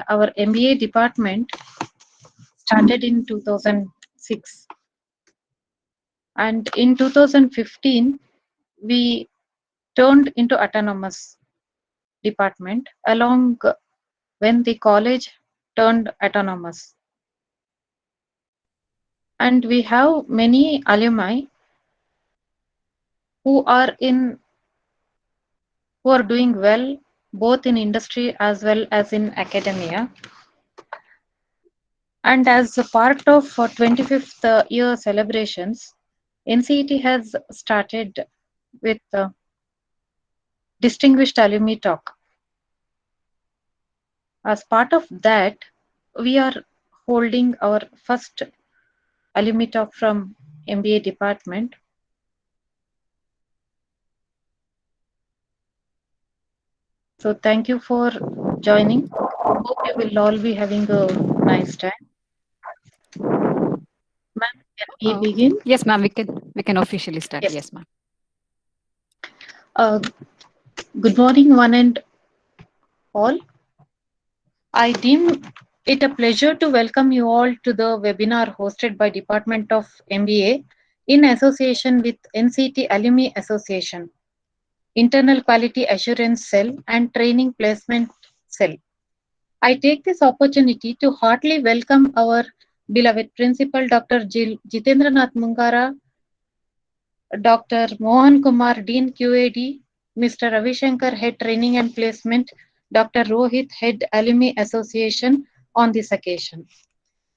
our MBA department started in 2006, and in 2015 we turned into autonomous department along when the college turned autonomous. And we have many alumni who are in who are doing well both in industry as well as in academia. And as a part of 25th year celebrations, NCET has started with Distinguished Alumni Talk. As part of that, we are holding our first Alumni Talk from MBA department. So thank you for joining. Hope you will all be having a nice time. Ma'am, can we begin? Yes, ma'am. We can officially start. Yes. Yes, ma'am. Uh, Good morning, one and all. I deem it a pleasure to welcome you all to the webinar hosted by Department of MBA in association with NCT Alumni Association, Internal Quality Assurance Cell and Training Placement Cell. I take this opportunity to heartily welcome our beloved Principal Dr. Jitendranath Mungara, Dr. Mohan Kumar, Dean QAD, Mr. Ravi Shankar, Head Training and Placement, Dr. Rohit, Head Alumni Association on this occasion.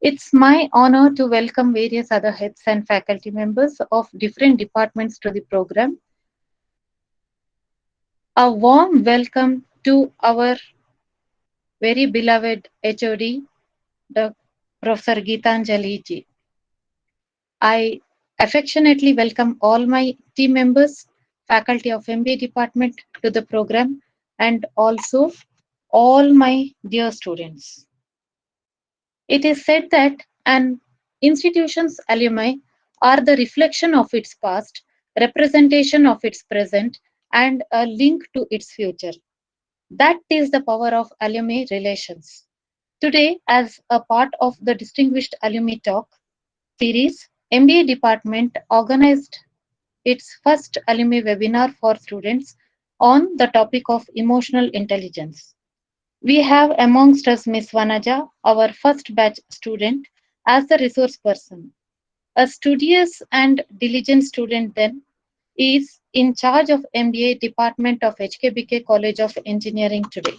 It's my honor to welcome various other heads and faculty members of different departments to the program. A warm welcome to our very beloved HOD, the Professor Geetanjali ji. I affectionately welcome all my team members, faculty of MBA department to the program, and also all my dear students. It is said that an institution's alumni are the reflection of its past, representation of its present, and a link to its future. That is the power of alumni relations. Today, as a part of the Distinguished Alumni Talk series, MBA department organized its first alumni webinar for students on the topic of emotional intelligence. We have amongst us Miss Vanaja, our first batch student, as the resource person. A studious and diligent student then is in charge of MBA department of HKBK College of Engineering today.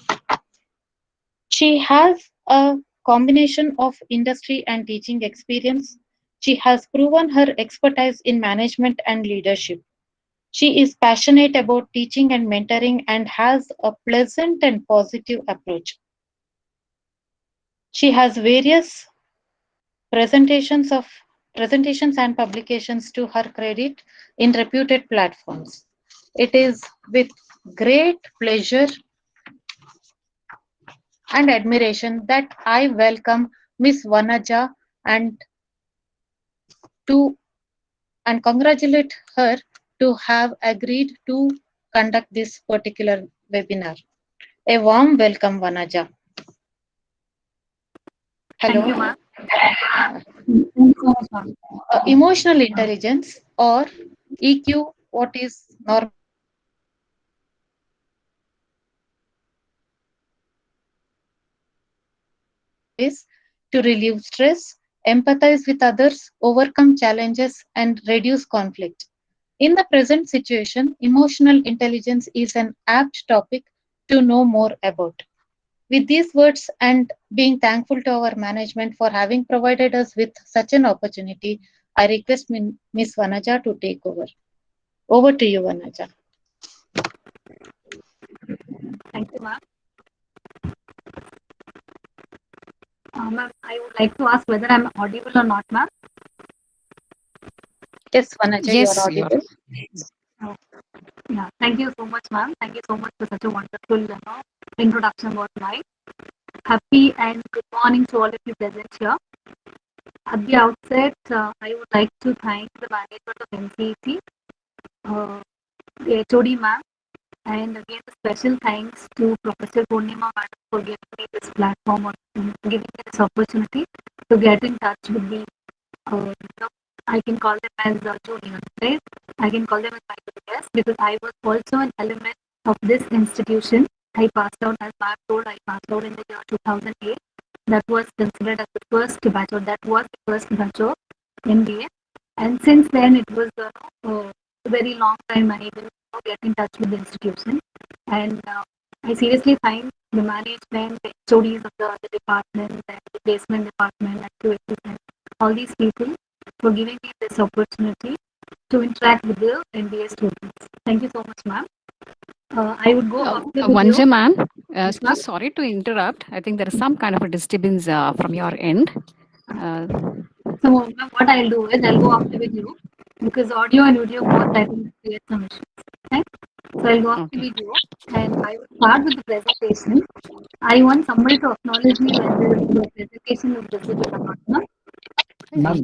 She has a combination of industry and teaching experience. She has proven her expertise in management and leadership. She is passionate about teaching and mentoring and has a pleasant and positive approach. She has various presentations of presentations and publications to her credit in reputed platforms. It is with great pleasure and admiration that I welcome Miss Vanaja and to and congratulate her to have agreed to conduct this particular webinar. A warm welcome, Vanaja. Thank you, Hello. ma'am. Thank you so much, ma'am. Emotional intelligence or EQ, what is normally is to relieve stress, empathize with others, overcome challenges, and reduce conflict. In the present situation, emotional intelligence is an apt topic to know more about. With these words and being thankful to our management for having provided us with such an opportunity, I request Ms. Vanaja to take over. Over to you, Vanaja. Thank you, ma'am. Ma'am, I would like to ask whether I'm audible or not, ma'am. Yes, Vanaja, you are Yes, you are. audible. Oh, yeah. Thank you so much, ma'am. Thank you so much for such a wonderful, introduction about life. Happy and good morning to all of you present here. At the outset, I would like to thank the management of NCET, the HOD ma'am, And again, a special thanks to Professor Purnima Madam for giving me this platform or giving me this opportunity to get in touch with the, I can call them as juniors, right? I can call them as my juniors because I was also an element of this institution. I passed out, as Mark told, I passed out in the year 2008. That was considered as the first batch, or that was the first batch of MBA. And since then, it was a very long time I didn't get in touch with the institution. And I seriously thank the management, the HODs of the department, and the placement department, activities, and all these people for giving me this opportunity to interact with the MBA students. Thank you so much, ma'am. I would go after the video. Vanja ma'am, Yes, ma'am. just sorry to interrupt. I think there is some kind of a disturbance from your end. So, ma'am, what I'll do is I'll go after video because audio and video both I think create some issues. Okay? So I'll go off the Okay. video and I will start with the presentation. I want somebody to acknowledge me whether the presentation is visible or not. No? Ma'am,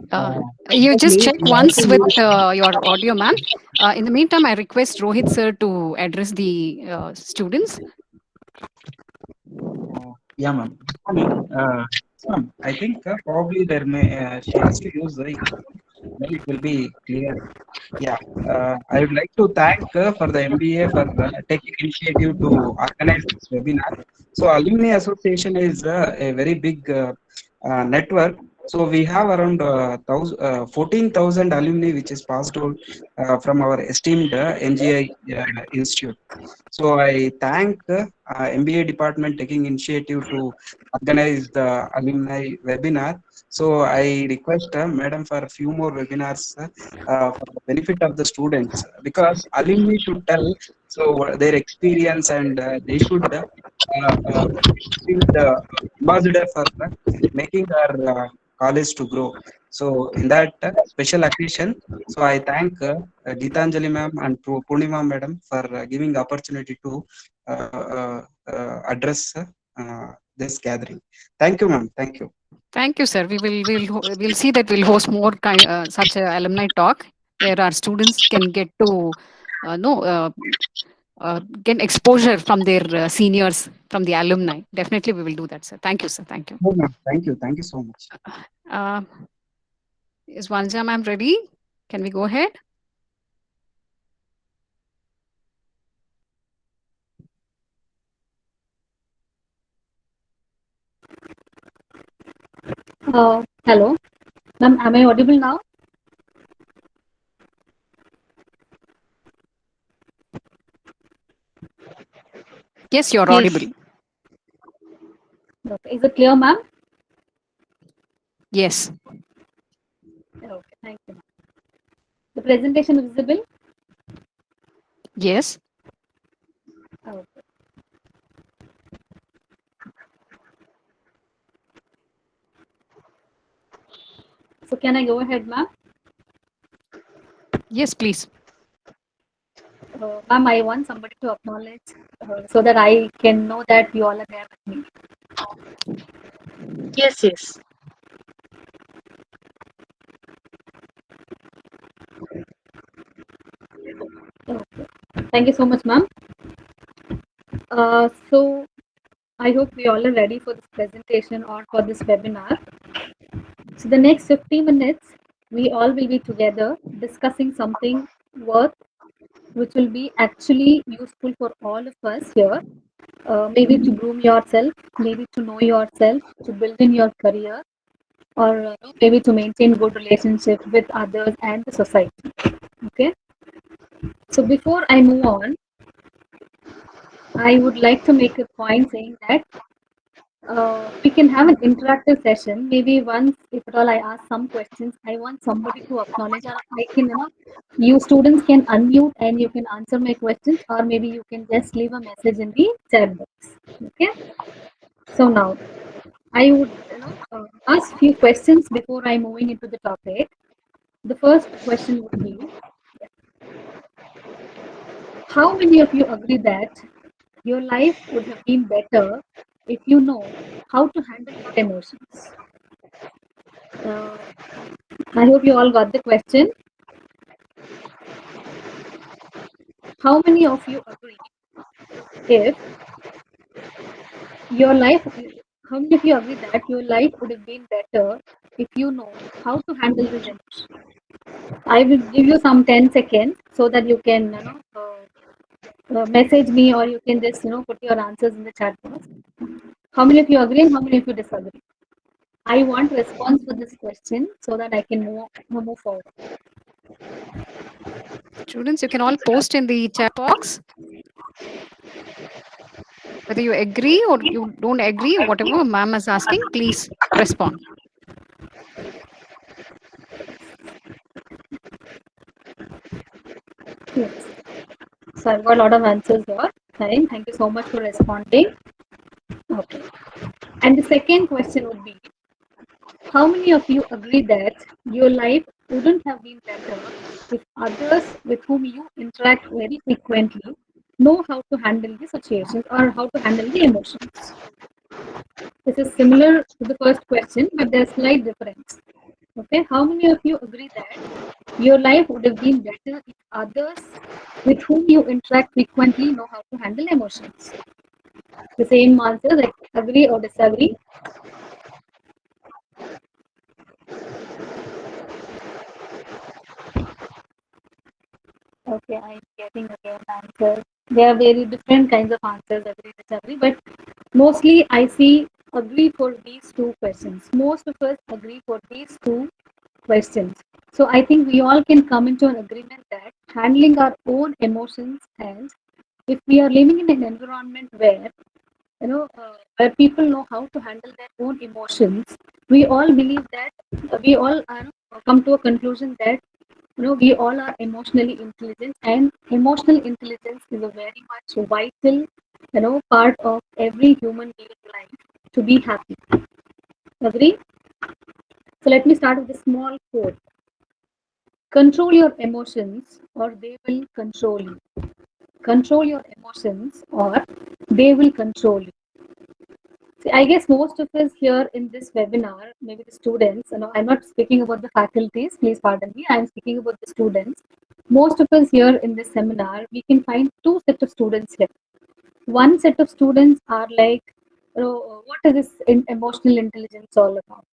You just probably check you have once to with use, your audio, ma'am. In the meantime, I request Rohit sir to address the students. yeah, ma'am. Morning. Ma'am, I think probably there may she has to use the earphone. Maybe it will be clear. Yeah, I would like to thank for the MBA for taking initiative to organize this webinar. So, Alumni Association is a very big network. So, we have around 14,000 alumni which is passed out from our esteemed NGI Institute. So, I thank MBA department taking initiative to organize the alumni webinar. So, I request Madam for a few more webinars for the benefit of the students because alumni should tell their experience and they should be the ambassador for making our college to grow. So in that special occasion, so I thank Geetanjali ma'am and Purnima madam for giving opportunity to address this gathering. Thank you, ma'am. Thank you. Thank you, sir. We'll see that we'll host more such a alumni talk where our students can get to know get exposure from their seniors, from the alumni. Definitely, we will do that, sir. Thank you, sir. Thank you. Oh, ma'am. Thank you. Thank you so much. Uh, is Vanja ma'am ready? Can we go ahead? Hello, ma'am. Am I audible now? Yes, you're Yes. audible. Okay. Is it clear, ma'am? Yes. Okay. Thank you. The presentation is visible. Yes. Okay. So can I go ahead, ma'am? Yes, please. Ma'am, I want somebody to acknowledge so that I can know that you all are there with me. Yes, yes. Okay. Thank you so much, ma'am. So I hope we all are ready for this presentation or for this webinar. So the next 50 minutes, we all will be together discussing something worth, which will be actually useful for all of us here. Maybe to groom yourself, maybe to know yourself, to build in your career, or maybe to maintain good relationship with others and the society. Okay. So before I move on, I would like to make a point saying that we can have an interactive session. Maybe once, if at all, I ask some questions, I want somebody to acknowledge, or I can, you students can unmute and you can answer my questions, or maybe you can just leave a message in the chat box. Okay. So now, I would, ask few questions before I moving into the topic. The first question would be, how many of you agree that your life would have been better if you know how to handle your emotions? I hope you all got the question. How many of you agree if your life, how many of you agree that your life would have been better if you know how to handle this emotion? I will give you some 10 seconds so that you can, message me, or you can just, put your answers in the chat box. How many of you agree and how many of you disagree? I want response for this question so that I can move forward. Students, you can all post in the chat box whether you agree or you don't agree, whatever ma'am is asking, please respond. Yes. So I've got a lot of answers here. Fine. Thank you so much for responding. Okay. And the second question would be, how many of you agree that your life wouldn't have been better if others with whom you interact very frequently know how to handle the situations or how to handle the emotions? This is similar to the first question, but there's slight difference. Okay, how many of you agree that your life would have been better if others with whom you interact frequently know how to handle emotions? The same answer, like agree or disagree. Okay, I'm getting again answers. There are very different kinds of answers, agree, disagree, but mostly I see agree for these two questions. Most of us agree for these two questions. So I think we all can come into an agreement that handling our own emotions, and if we are living in an environment where where people know how to handle their own emotions, we all believe that we all come to a conclusion that we all are emotionally intelligent, and emotional intelligence is a very much vital part of every human being life to be happy. Agree? So let me start with a small quote. Control your emotions or they will control you. Control your emotions or they will control you. See, I guess most of us here in this webinar, maybe the students, I'm not speaking about the faculties, please pardon me, I'm speaking about the students. Most of us here in this seminar, we can find two sets of students here. One set of students are like, what is this emotional intelligence all about?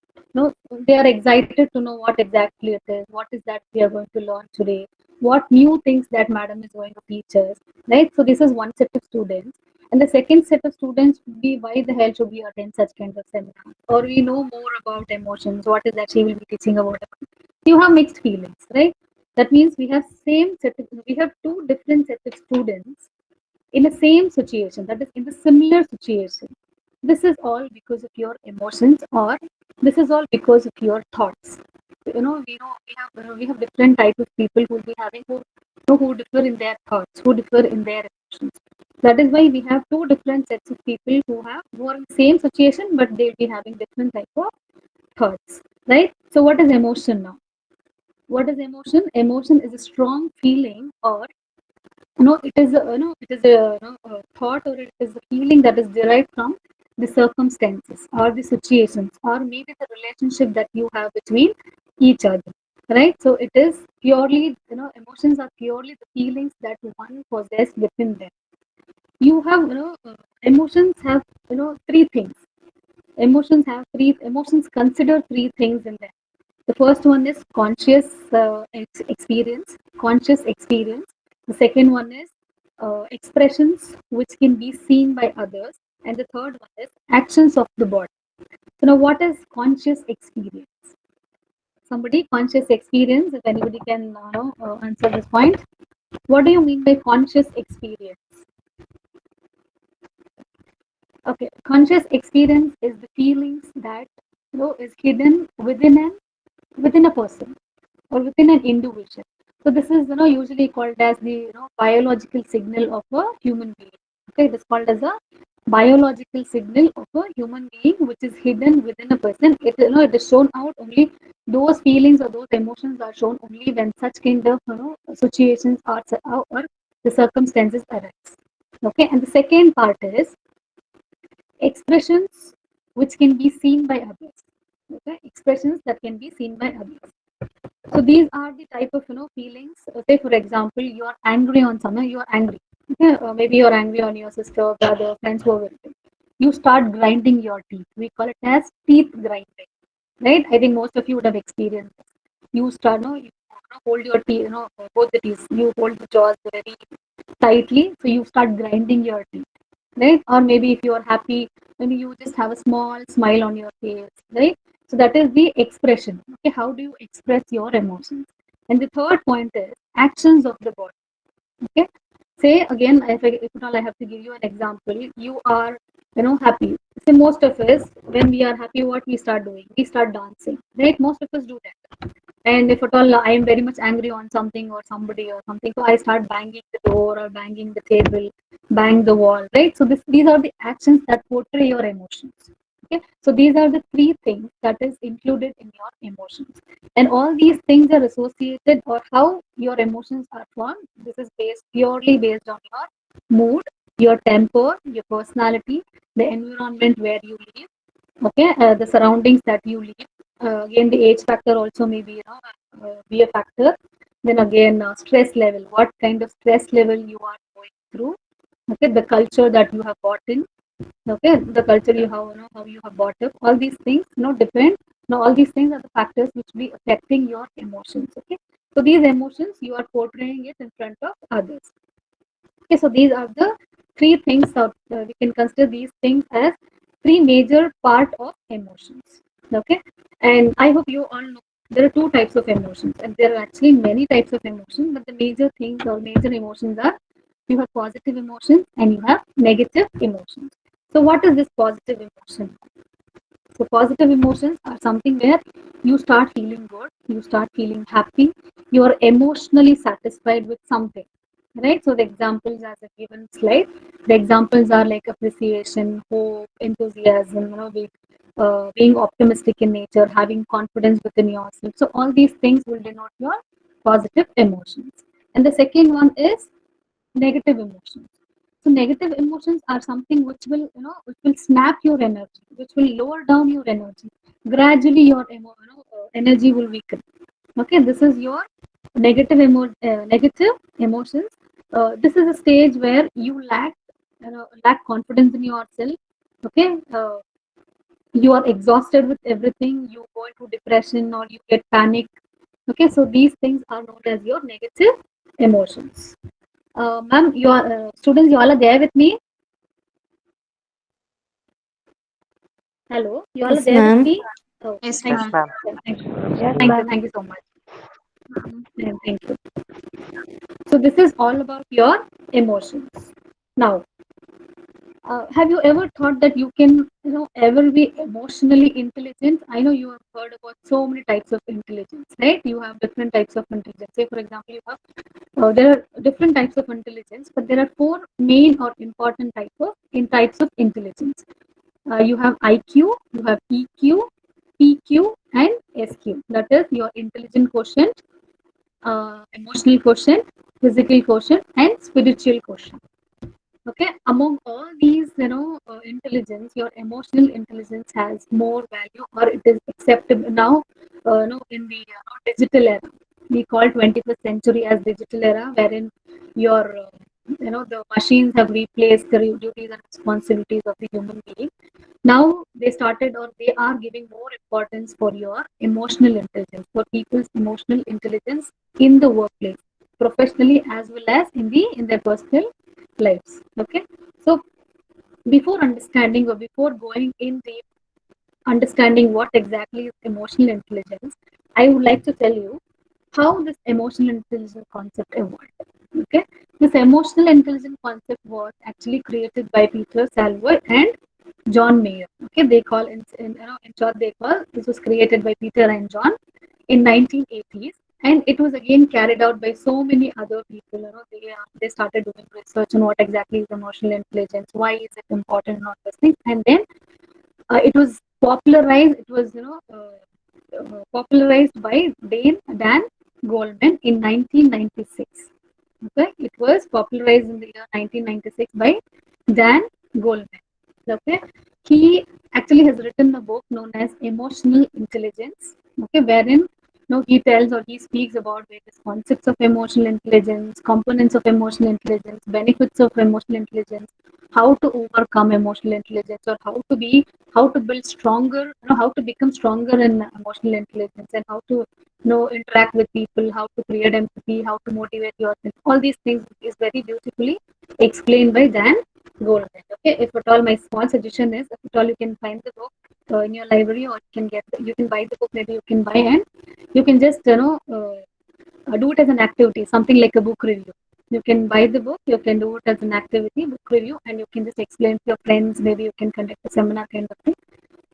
They are excited to know what exactly it is, what is that we are going to learn today, what new things that madam is going to teach us, right? So this is one set of students. And the second set of students would be, why the hell should we attend such kind of seminars? Or we know more about emotions, what is that she will be teaching about? You have mixed feelings, right? That means we have we have two different sets of students in the same situation, that is in the similar situation. This is all because of your emotions, or this is all because of your thoughts. We have different types of people who will be having who differ in their thoughts, who differ in their emotions. That is why we have two different sets of people who are in the same situation, but they'll be having different type of thoughts, right? So what is emotion now? What is emotion? Emotion is a strong feeling, or it is a thought, or it is a feeling that is derived from the circumstances or the situations, or maybe the relationship that you have between each other, right? So it is purely, emotions are purely the feelings that one possesses within them. You have, emotions have, three things. Emotions consider three things in them. The first one is conscious experience, conscious experience. The second one is expressions which can be seen by others. And the third one is actions of the body. So now what is conscious experience? Somebody, conscious experience, if anybody can answer this point. What do you mean by conscious experience? Okay, conscious experience is the feelings that is hidden within a person or within an individual. So this is usually called as the biological signal of a human being. Okay, it is called as a biological signal of a human being which is hidden within a person. It is shown out only, those feelings or those emotions are shown only when such kind of situations or the circumstances arise. Okay, and the second part is expressions which can be seen by others. Okay, expressions that can be seen by others. So these are the type of feelings. Say for example, you are angry on someone. You are angry. Okay, maybe you're angry on your sister, brother, friends, whoever it is. You start grinding your teeth. We call it as teeth grinding, right? I think most of you would have experienced this. You start, no, you hold your teeth, both the teeth. You hold the jaws very tightly, so you start grinding your teeth, right? Or maybe if you are happy, maybe you just have a small smile on your face, right? So that is the expression. Okay, how do you express your emotions? And the third point is actions of the body. Okay, say again, if at all I have to give you an example, you are, happy. Say most of us, when we are happy, what we start doing? We start dancing, right? Most of us do that. And if at all I am very much angry on something or somebody or something, so I start banging the door or banging the table, bang the wall, right? So these are the actions that portray your emotions. Okay, so these are the three things that is included in your emotions, and all these things are associated, or how your emotions are formed. This is purely based on your mood, your temper, your personality, the environment where you live. Okay, the surroundings that you live. Again, the age factor also may be, be a factor. Then again, stress level. What kind of stress level you are going through? Okay, the culture that you have bought in. Okay, the culture you have, how you have bought up. All these things, depend. Now, all these things are the factors which be affecting your emotions. Okay, so these emotions you are portraying it in front of others. Okay, so these are the three things that we can consider these things as three major part of emotions. Okay, and I hope you all know there are two types of emotions, and there are actually many types of emotions, but the major things or major emotions are, you have positive emotions and you have negative emotions. So what is this positive emotion? So positive emotions are something where you start feeling good, you start feeling happy, you are emotionally satisfied with something, right? So the examples as a given slide, the examples are like appreciation, hope, enthusiasm, being optimistic in nature, having confidence within yourself. So all these things will denote your positive emotions. And the second one is negative emotions. So negative emotions are something which will, which will snap your energy, which will lower down your energy. Gradually, your energy will weaken. Okay, this is your negative emotions. This is a stage where you lack confidence in yourself. Okay, you are exhausted with everything. You go into depression or you get panic. Okay, so these things are known as your negative emotions. Ma'am, you are students. You all are there with me. Hello, you all are Yes, there with ma'am. me. Oh, Yes, thank ma'am. you. ma'am. Yeah, thank you. Yes, Thank you. ma'am. Thank you so much. Thank you. So this is all about your emotions. Now, have you ever thought that you can, ever be emotionally intelligent? I know you have heard about so many types of intelligence, right? You have different types of intelligence. Say, for example, you have there are different types of intelligence, but there are four main or important types of intelligence. You have IQ, you have EQ, PQ, and SQ. That is your intelligent quotient, emotional quotient, physical quotient, and spiritual quotient. Okay, among all these, intelligence, your emotional intelligence has more value, or it is acceptable now. In the digital era, we call 21st century as digital era, wherein your the machines have replaced the duties and responsibilities of the human being. Now they started, or they are giving more importance for your emotional intelligence, for people's emotional intelligence in the workplace, professionally as well as in their personal lives. Okay, so before understanding, or before going in deep understanding what exactly is emotional intelligence, I would like to tell you how this emotional intelligence concept evolved. Okay, this emotional intelligence concept was actually created by Peter Salvo and John Mayer. Okay, they call in short, they call this was created by Peter and John in 1980s, and it was again carried out by so many other people. They started doing research on what exactly is emotional intelligence, why is it important, and all those things, and then it was popularized. It was popularized by Dan Goleman in 1996. Okay, it was popularized in the year 1996 by Dan Goleman. Okay, he actually has written a book known as Emotional Intelligence. Okay, wherein No, he tells or he speaks about various concepts of emotional intelligence, components of emotional intelligence, benefits of emotional intelligence, how to overcome emotional intelligence, or how to build stronger, how to become stronger in emotional intelligence, and how to interact with people, how to create empathy, how to motivate yourself. All these things is very beautifully explained by Dan Goldman. Okay, if at all, my small suggestion is, if at all you can find the book in your library, or you can buy the book, maybe you can buy, and you can just do it as an activity, something like a book review. You can buy the book, you can do it as an activity, book review, and you can just explain to your friends. Maybe you can conduct a seminar kind of thing.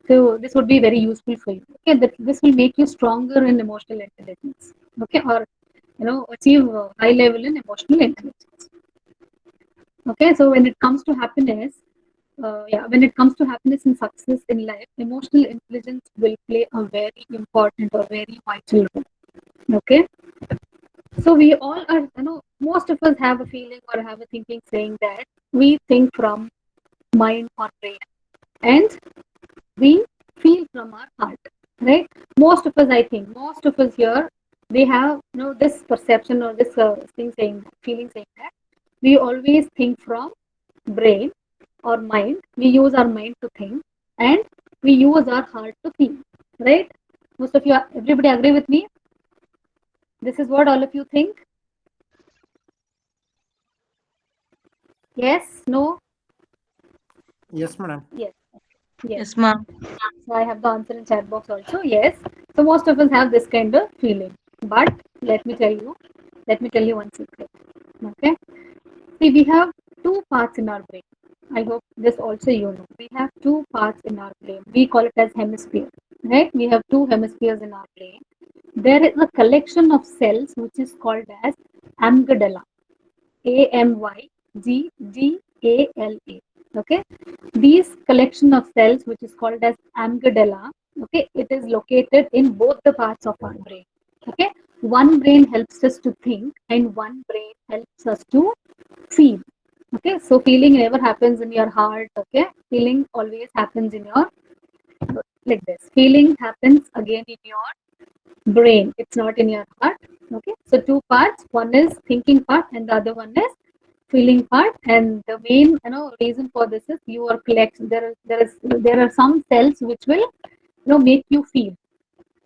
So this would be very useful for you. Okay, this will make you stronger in emotional intelligence. Okay, or achieve high level in emotional intelligence. Okay, so when it comes to happiness, when it comes to happiness and success in life, emotional intelligence will play a very important or very vital role. Okay, so we all are, most of us have a feeling or have a thinking saying that we think from mind or brain, and we feel from our heart, right? Most of us, I think, most of us here, they have this perception or this feeling saying that we always think from brain or mind. We use our mind to think, and we use our heart to feel, right? Most of you, everybody agree with me? This is what all of you think. Yes, no? Yes, madam. Yes, yes. Yes, ma'am. So I have the answer in chat box also. Yes. So most of us have this kind of feeling. But let me tell you, one secret. Okay. See, we have two parts in our brain. I hope this also you know. We have two parts in our brain. We call it as hemisphere. Right? We have two hemispheres in our brain. There is a collection of cells which is called as amygdala. AMYGDALA. Okay, these collection of cells, which is called as amygdala, okay, it is located in both the parts of our brain. Okay, one brain helps us to think, and one brain helps us to feel. Okay, so feeling never happens in your heart. Okay, feeling always happens in your, like this. Feeling happens again in your brain. It's not in your heart. Okay, so two parts. One is thinking part, and the other one is feeling part. And the main reason for this is your collection. There are some cells which will make you feel.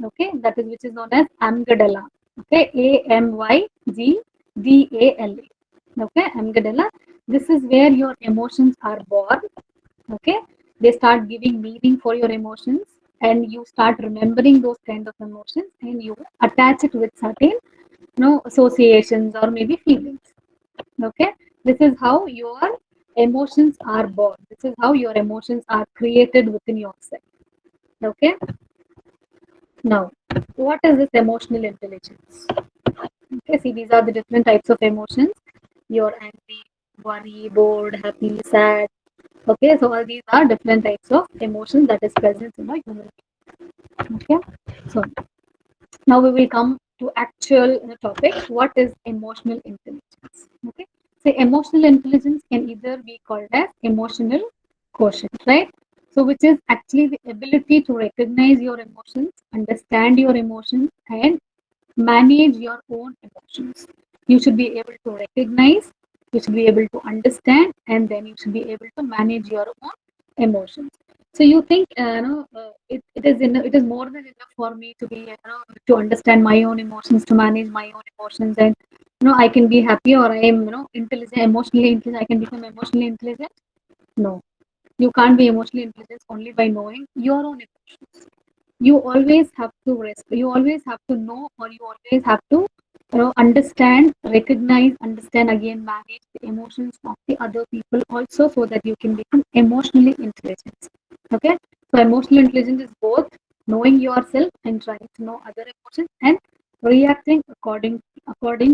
Okay, that is which is known as amygdala. Okay, AMYGDALA. Okay, amygdala. This is where your emotions are born. Okay, they start giving meaning for your emotions, and you start remembering those kind of emotions, and you attach it with certain associations or maybe feelings. Okay, this is how your emotions are born. This is how your emotions are created within yourself. Okay, now what is this emotional intelligence? Okay, see, these are the different types of emotions. You're angry, worry, bored, happy, sad. Okay, so all these are different types of emotions that is present in a human being. Okay, so now we will come to actual topic. What is emotional intelligence? Okay, so emotional intelligence can either be called as emotional quotient, right? So which is actually the ability to recognize your emotions, understand your emotions, and manage your own emotions. You should be able to recognize, you should be able to understand, and then you should be able to manage your own emotions. So you think, it is more than enough for me to be, to understand my own emotions, to manage my own emotions, and I can be happy, or I am, intelligent, emotionally intelligent. I can become emotionally intelligent. No, you can't be emotionally intelligent only by knowing your own emotions. You always have to you always have to know, or you always have to understand, recognize, understand, again manage the emotions of the other people also, so that you can become emotionally intelligent. Okay, so emotional intelligence is both knowing yourself and trying to know other emotions, and reacting according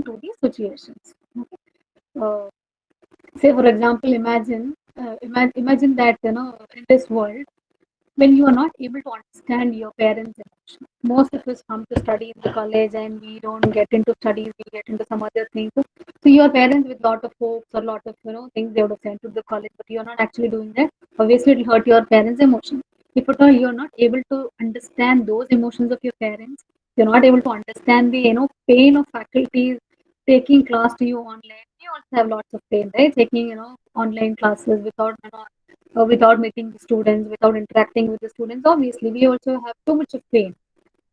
to the situations. Okay, say for example, imagine that in this world, when you are not able to understand your parents' emotion. Most of us come to study in the college, and we don't get into studies, we get into some other things. So your parents, with lot of hopes or lot of things, they would have sent to the college, but you're not actually doing that. Obviously, it will hurt your parents' emotion. If at all you're not able to understand those emotions of your parents, you're not able to understand the pain of faculties taking class to you online. We also have lots of pain, right? Taking online classes without without meeting the students, without interacting with the students. Obviously, we also have too much of pain,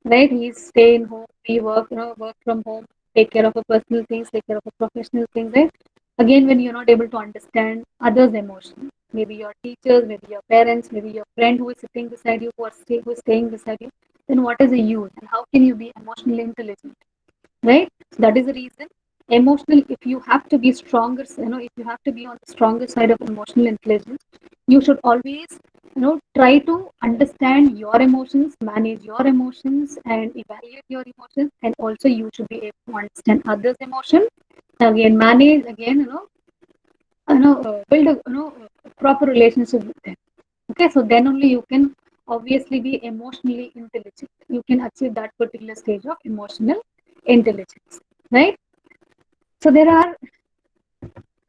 right? We stay in home, we work, work from home, take care of our personal things, take care of our professional things, right? Again, when you're not able to understand others' emotions, maybe your teachers, maybe your parents, maybe your friend who is sitting beside you, who is staying beside you, then what is the use? And how can you be emotionally intelligent, right? So that is the reason. Emotional, if you have to be stronger, if you have to be on the stronger side of emotional intelligence, you should always, try to understand your emotions, manage your emotions, and evaluate your emotions. And also, you should be able to understand others' emotion. Again, manage. Again, build a proper relationship with them. Okay, so then only you can obviously be emotionally intelligent. You can achieve that particular stage of emotional intelligence, right? So there are,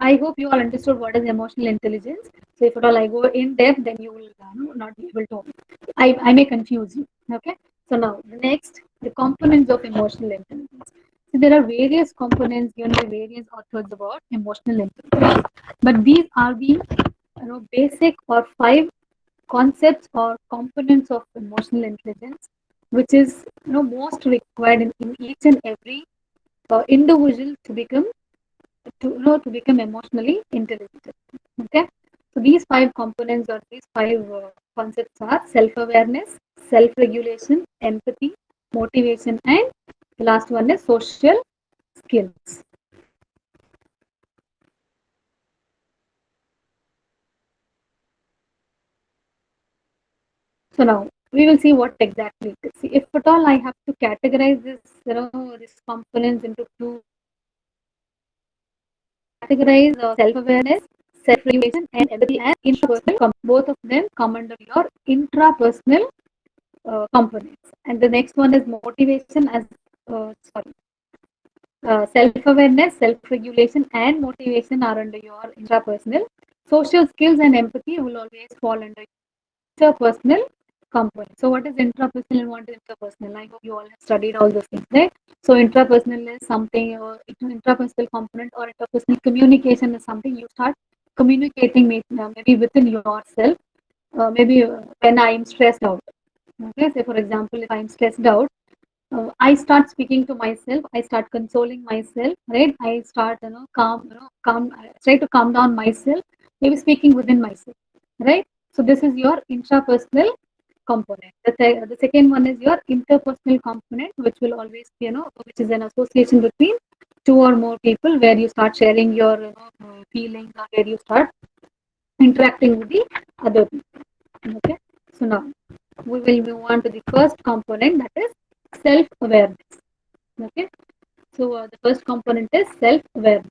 I hope you all understood what is emotional intelligence. So if at all I go in depth, then you will not be able to, I may confuse you. Okay, so now the next, the components of emotional intelligence. So there are various components given by various authors about emotional intelligence, but these are the basic or five concepts or components of emotional intelligence, which is most required in each and every individual to become to become emotionally intelligent. Okay, so these five components or these five concepts are self-awareness, self-regulation, empathy, motivation, and the last one is social skills. So now we will see what exactly it is. See, if at all I have to categorize this, these components into two, categorize self-awareness, self-regulation, and empathy as intrapersonal. Both of them come under your intrapersonal components. And the next one is motivation as self-awareness, self-regulation, and motivation are under your intrapersonal. Social skills and empathy will always fall under interpersonal component. So what is intrapersonal and what is interpersonal? I hope you all have studied all those things, right? So intrapersonal is something, intrapersonal component or interpersonal communication is something you start communicating maybe within yourself. Maybe when I am stressed out. Okay, say for example, if I am stressed out, I start speaking to myself. I start consoling myself, right? I start, I try to calm down myself. Maybe speaking within myself, right? So this is your intrapersonal component. The second one is your interpersonal component, which will always be, which is an association between two or more people, where you start sharing your feelings, or where you start interacting with the other people. Okay. So now we will move on to the first component, that is self-awareness. Okay, so the first component is self-awareness.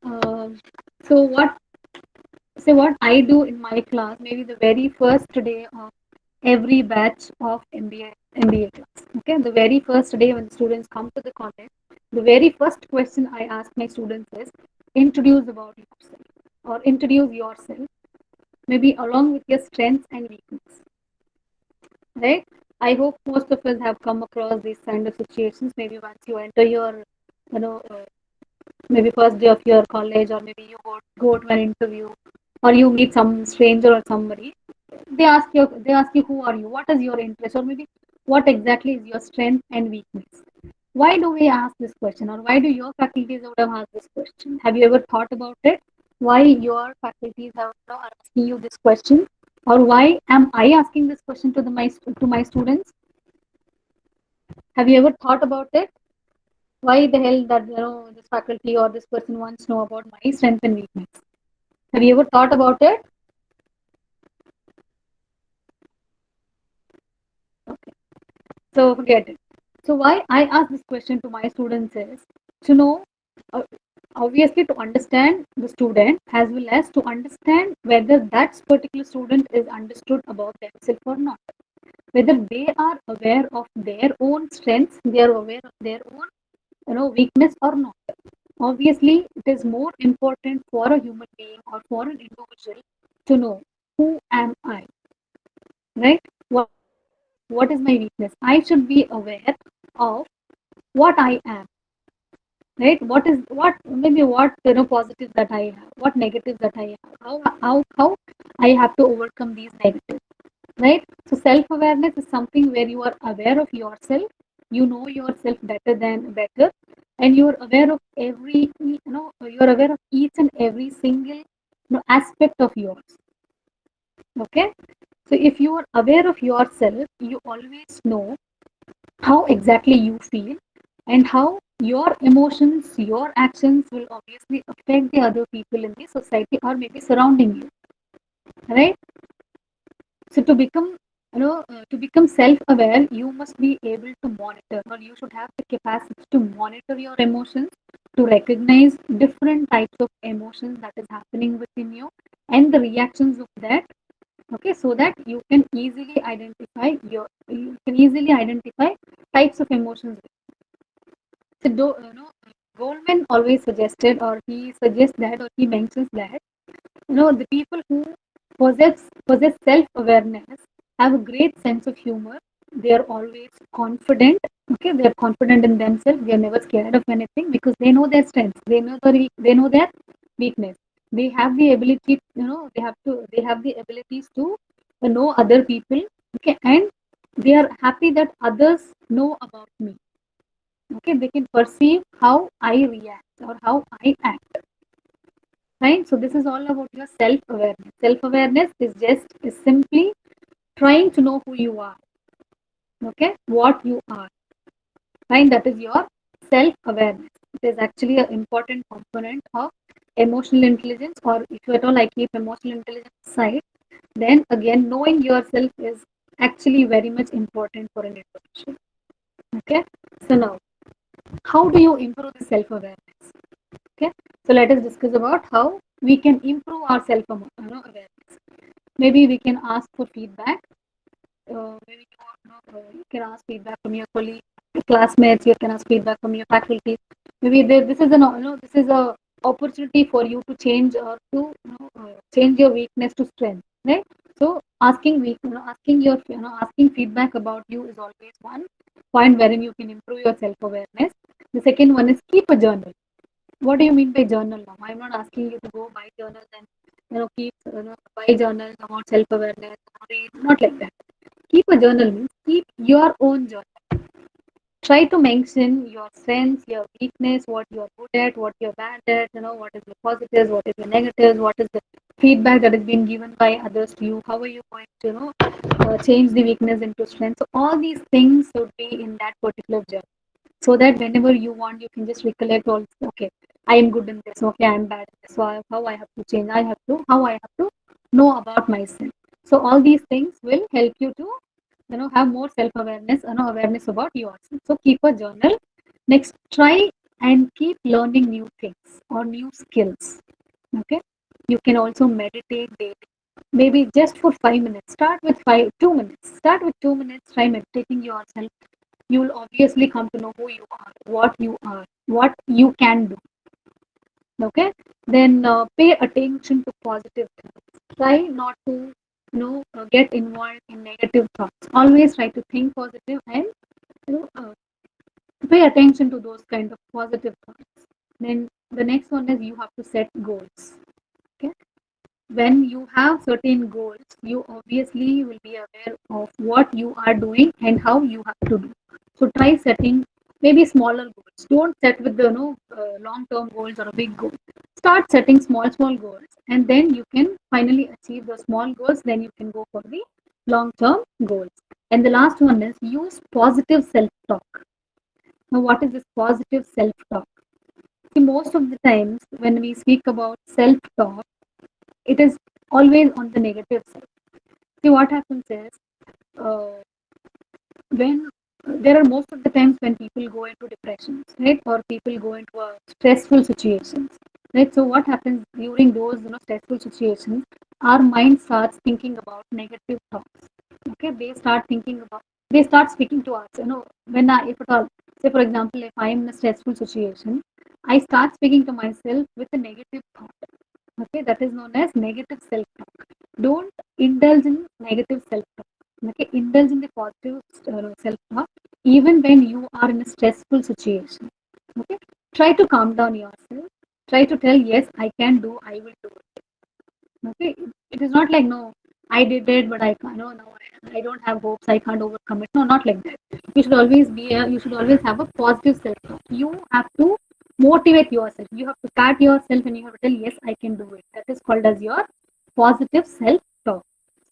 Uh, so what I do in my class, maybe the very first day of every batch of MBA class. Okay, the very first day when the students come to the college, the very first question I ask my students is introduce about yourself or introduce yourself, maybe along with your strengths and weakness. Right? I hope most of us have come across these kind of situations. Maybe once you enter your, you know, maybe first day of your college, or maybe you go to an interview, or you meet some stranger or somebody. They ask you who are you, what is your interest, or maybe what exactly is your strength and weakness. Why do we ask this question, or why do your faculties would have asked this question? Have you ever thought about it? Why your faculties are asking you this question, or why am I asking this question to my students? Have you ever thought about it? Why the hell that this faculty or this person wants to know about my strength and weakness? Have you ever thought about it? Okay, so forget it. So why I ask this question to my students is to know, uh, obviously to understand the student, as well as to understand whether that particular student is understood about themselves or not, whether they are aware of their own strengths, they are aware of their own weakness or not. Obviously, it is more important for a human being or for an individual to know who am I, right? What what is my weakness. I should be aware of what I am, right? What maybe what positives that I have, what negatives that I have, how I have to overcome these negatives, right? So self awareness is something where you are aware of yourself, you know yourself better, and you are aware of you are aware of each and every single aspect of yours. Okay, so if you are aware of yourself, you always know how exactly you feel and how your emotions, your actions will obviously affect the other people in the society or maybe surrounding you, right? So to become self-aware, you must be able to monitor, or you should have the capacity to monitor your emotions, to recognize different types of emotions that is happening within you and the reactions of that. Okay, so that you can easily identify types of emotions. So Goldman always suggested, or he suggests that, or he mentions that the people who possess self awareness have a great sense of humor. They are always confident. Okay, they are confident in themselves. They are never scared of anything because they know their strengths. They know their weakness. They have the ability. They have the abilities to know other people. Okay, and they are happy that others know about me. Okay, they can perceive how I react or how I act, right? So this is all about your self-awareness. Self-awareness is simply trying to know who you are, okay, what you are, right? That is your self-awareness. It is actually an important component of emotional intelligence, or if you at all I keep emotional intelligence aside, then again knowing yourself is actually very much important for an introduction. Okay, so now how do you improve the self-awareness? Okay, so let us discuss about how we can improve our self-awareness. Maybe we can ask for feedback. Maybe you can ask feedback from your colleagues, classmates. You can ask feedback from your faculty. Maybe this is this is a opportunity for you to change or to change your weakness to strength, right? So asking feedback about you is always one point wherein you can improve your self awareness. The second one is keep a journal. What do you mean by journal now? I'm not asking you to go buy journals and keep buy journals about self awareness, read, not like that. Keep a journal means keep your own journal. Try to mention your strengths, your weakness, what you are good at, what you're bad at, what is your positives, what is your negatives, what is the feedback that is being given by others to you, how are you going to, change the weakness into strength. So all these things should be in that particular journal. So that whenever you want, you can just recollect all, okay, I am good in this, okay, I am bad in this. So how I have to change, how I have to know about myself. So all these things will help you to have more self-awareness and awareness about yourself. So keep a journal. Next, try and keep learning new things or new skills. Okay, you can also meditate daily, maybe just for 5 minutes. Start with 2 minutes. Start with 2 minutes. Try meditating yourself. You will obviously come to know who you are, what you can do. Okay, then pay attention to positive things. Try not to get involved in negative thoughts. Always try to think positive and you know uh, pay attention to those kind of positive thoughts. Then the next one is you have to set goals. Okay, when you have certain goals, you obviously will be aware of what you are doing and how you have to do. So try setting maybe smaller goals. Don't set with the long term goals or a big goal. Start setting small goals, and then you can finally achieve the small goals. Then you can go for the long term goals. And the last one is use positive self talk. Now, what is this positive self talk? See, most of the times when we speak about self talk, it is always on the negative side. See, what happens is uh, when there are most of the times when people go into depressions, right, or people go into stressful situations, right. So what happens during those stressful situations? Our mind starts thinking about negative thoughts. Okay, they start speaking to us. When if at all, say for example, if I am in a stressful situation, I start speaking to myself with a negative thought. Okay, that is known as negative self talk. Don't indulge in negative self talk. Okay, indulge in the positive self-talk even when you are in a stressful situation. Okay, try to calm down yourself. Try to tell, yes, I can do, I will do it. Okay, it is not like, no, I did it, but I can't. No, no, I don't have hopes. I can't overcome it. No, not like that. You should always you should always have a positive self-talk. You have to motivate yourself. You have to pat yourself and you have to tell, yes, I can do it. That is called as your positive self-talk.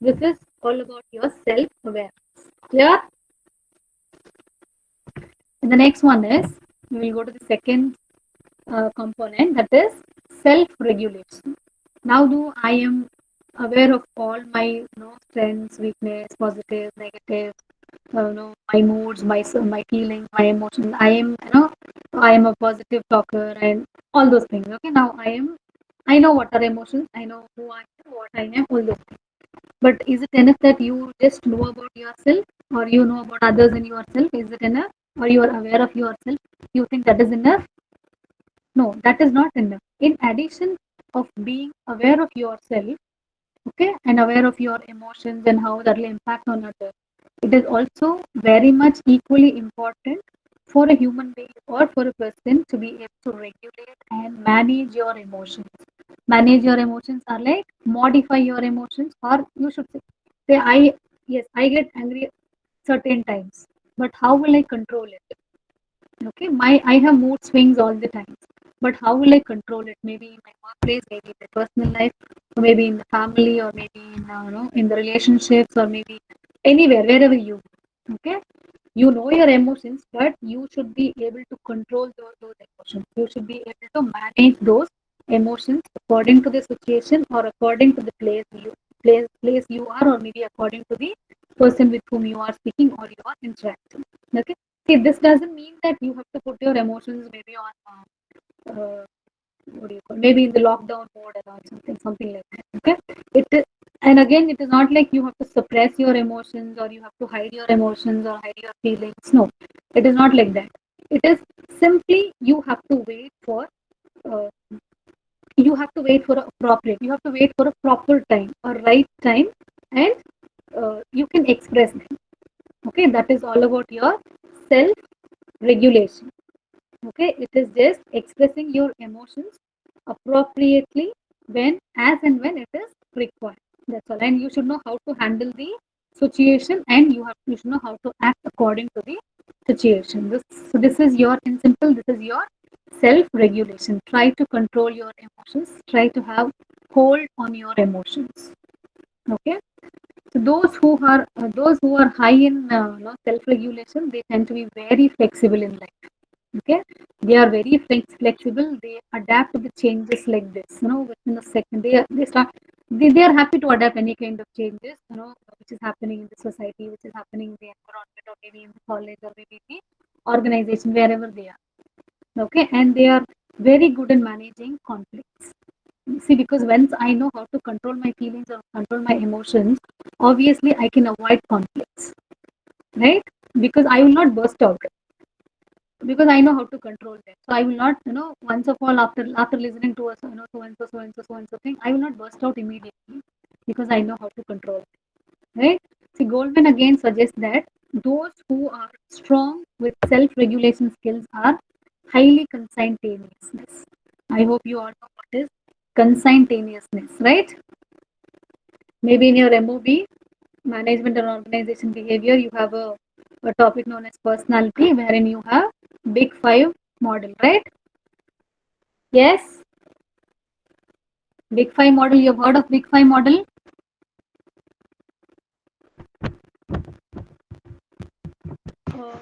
This is all about your self-awareness. Clear? And the next one is, we will go to the second component, that is self-regulation. Now, do I am aware of all my strengths, weakness, positive, negative, my moods, my feelings, my emotions. I am a positive talker and all those things. Okay, now I know what are emotions. I know who I am, what I am, all those things. But is it enough that you just know about yourself, or you know about others in yourself? Is it enough? Or you are aware of yourself? You think that is enough? No, that is not enough. In addition of being aware of yourself, okay, and aware of your emotions and how that will impact on others, it is also very much equally important for a human being or for a person to be able to regulate and manage your emotions. Manage your emotions are like modify your emotions, or you should say, yes, I get angry certain times, but how will I control it? Okay, I have mood swings all the time, but how will I control it? Maybe in my workplace, maybe in my personal life, or maybe in the family, or maybe in in the relationships, or maybe anywhere, wherever you. Okay, you know your emotions, but you should be able to control those emotions. You should be able to manage those emotions according to the situation or according to the place you are, or maybe according to the person with whom you are speaking or you are interacting. Okay, see, this doesn't mean that you have to put your emotions maybe on what do you call, maybe in the lockdown mode or something like that. Okay, and again, it is not like you have to suppress your emotions or you have to hide your emotions or hide your feelings. No, it is not like that. It is simply you have to wait for uh, you have to wait for a proper time, a right time, and you can express them. Okay, that is all about your self regulation. Okay, it is just expressing your emotions appropriately when it is required. That's all. And you should know how to handle the situation, and you should know how to act according to the situation. This is your, in simple, this is your self regulation. Try to control your emotions. Try to have hold on your emotions. Okay, so those who are high in self regulation, they tend to be very flexible in life. Okay, they are very flexible. They adapt to the changes like this, within a second. They are happy to adapt any kind of changes, which is happening in the society, which is happening in the environment, or maybe in the college, or maybe in the organization, wherever they are. Okay, and they are very good in managing conflicts. See, because once I know how to control my feelings or control my emotions, obviously I can avoid conflicts, right? Because I will not burst out, because I know how to control them. So I will not, once of all, after listening to us, so and so, so and so, so and so thing, I will not burst out immediately because I know how to control it. Right? See, Goldman again suggests that those who are strong with self-regulation skills are highly conscientiousness. I hope you all know what is conscientiousness, right? Maybe in your MOB, management and organization behavior, you have a topic known as personality, wherein you have Big Five model, right? Yes, Big Five model. You've heard of Big Five model? Uh,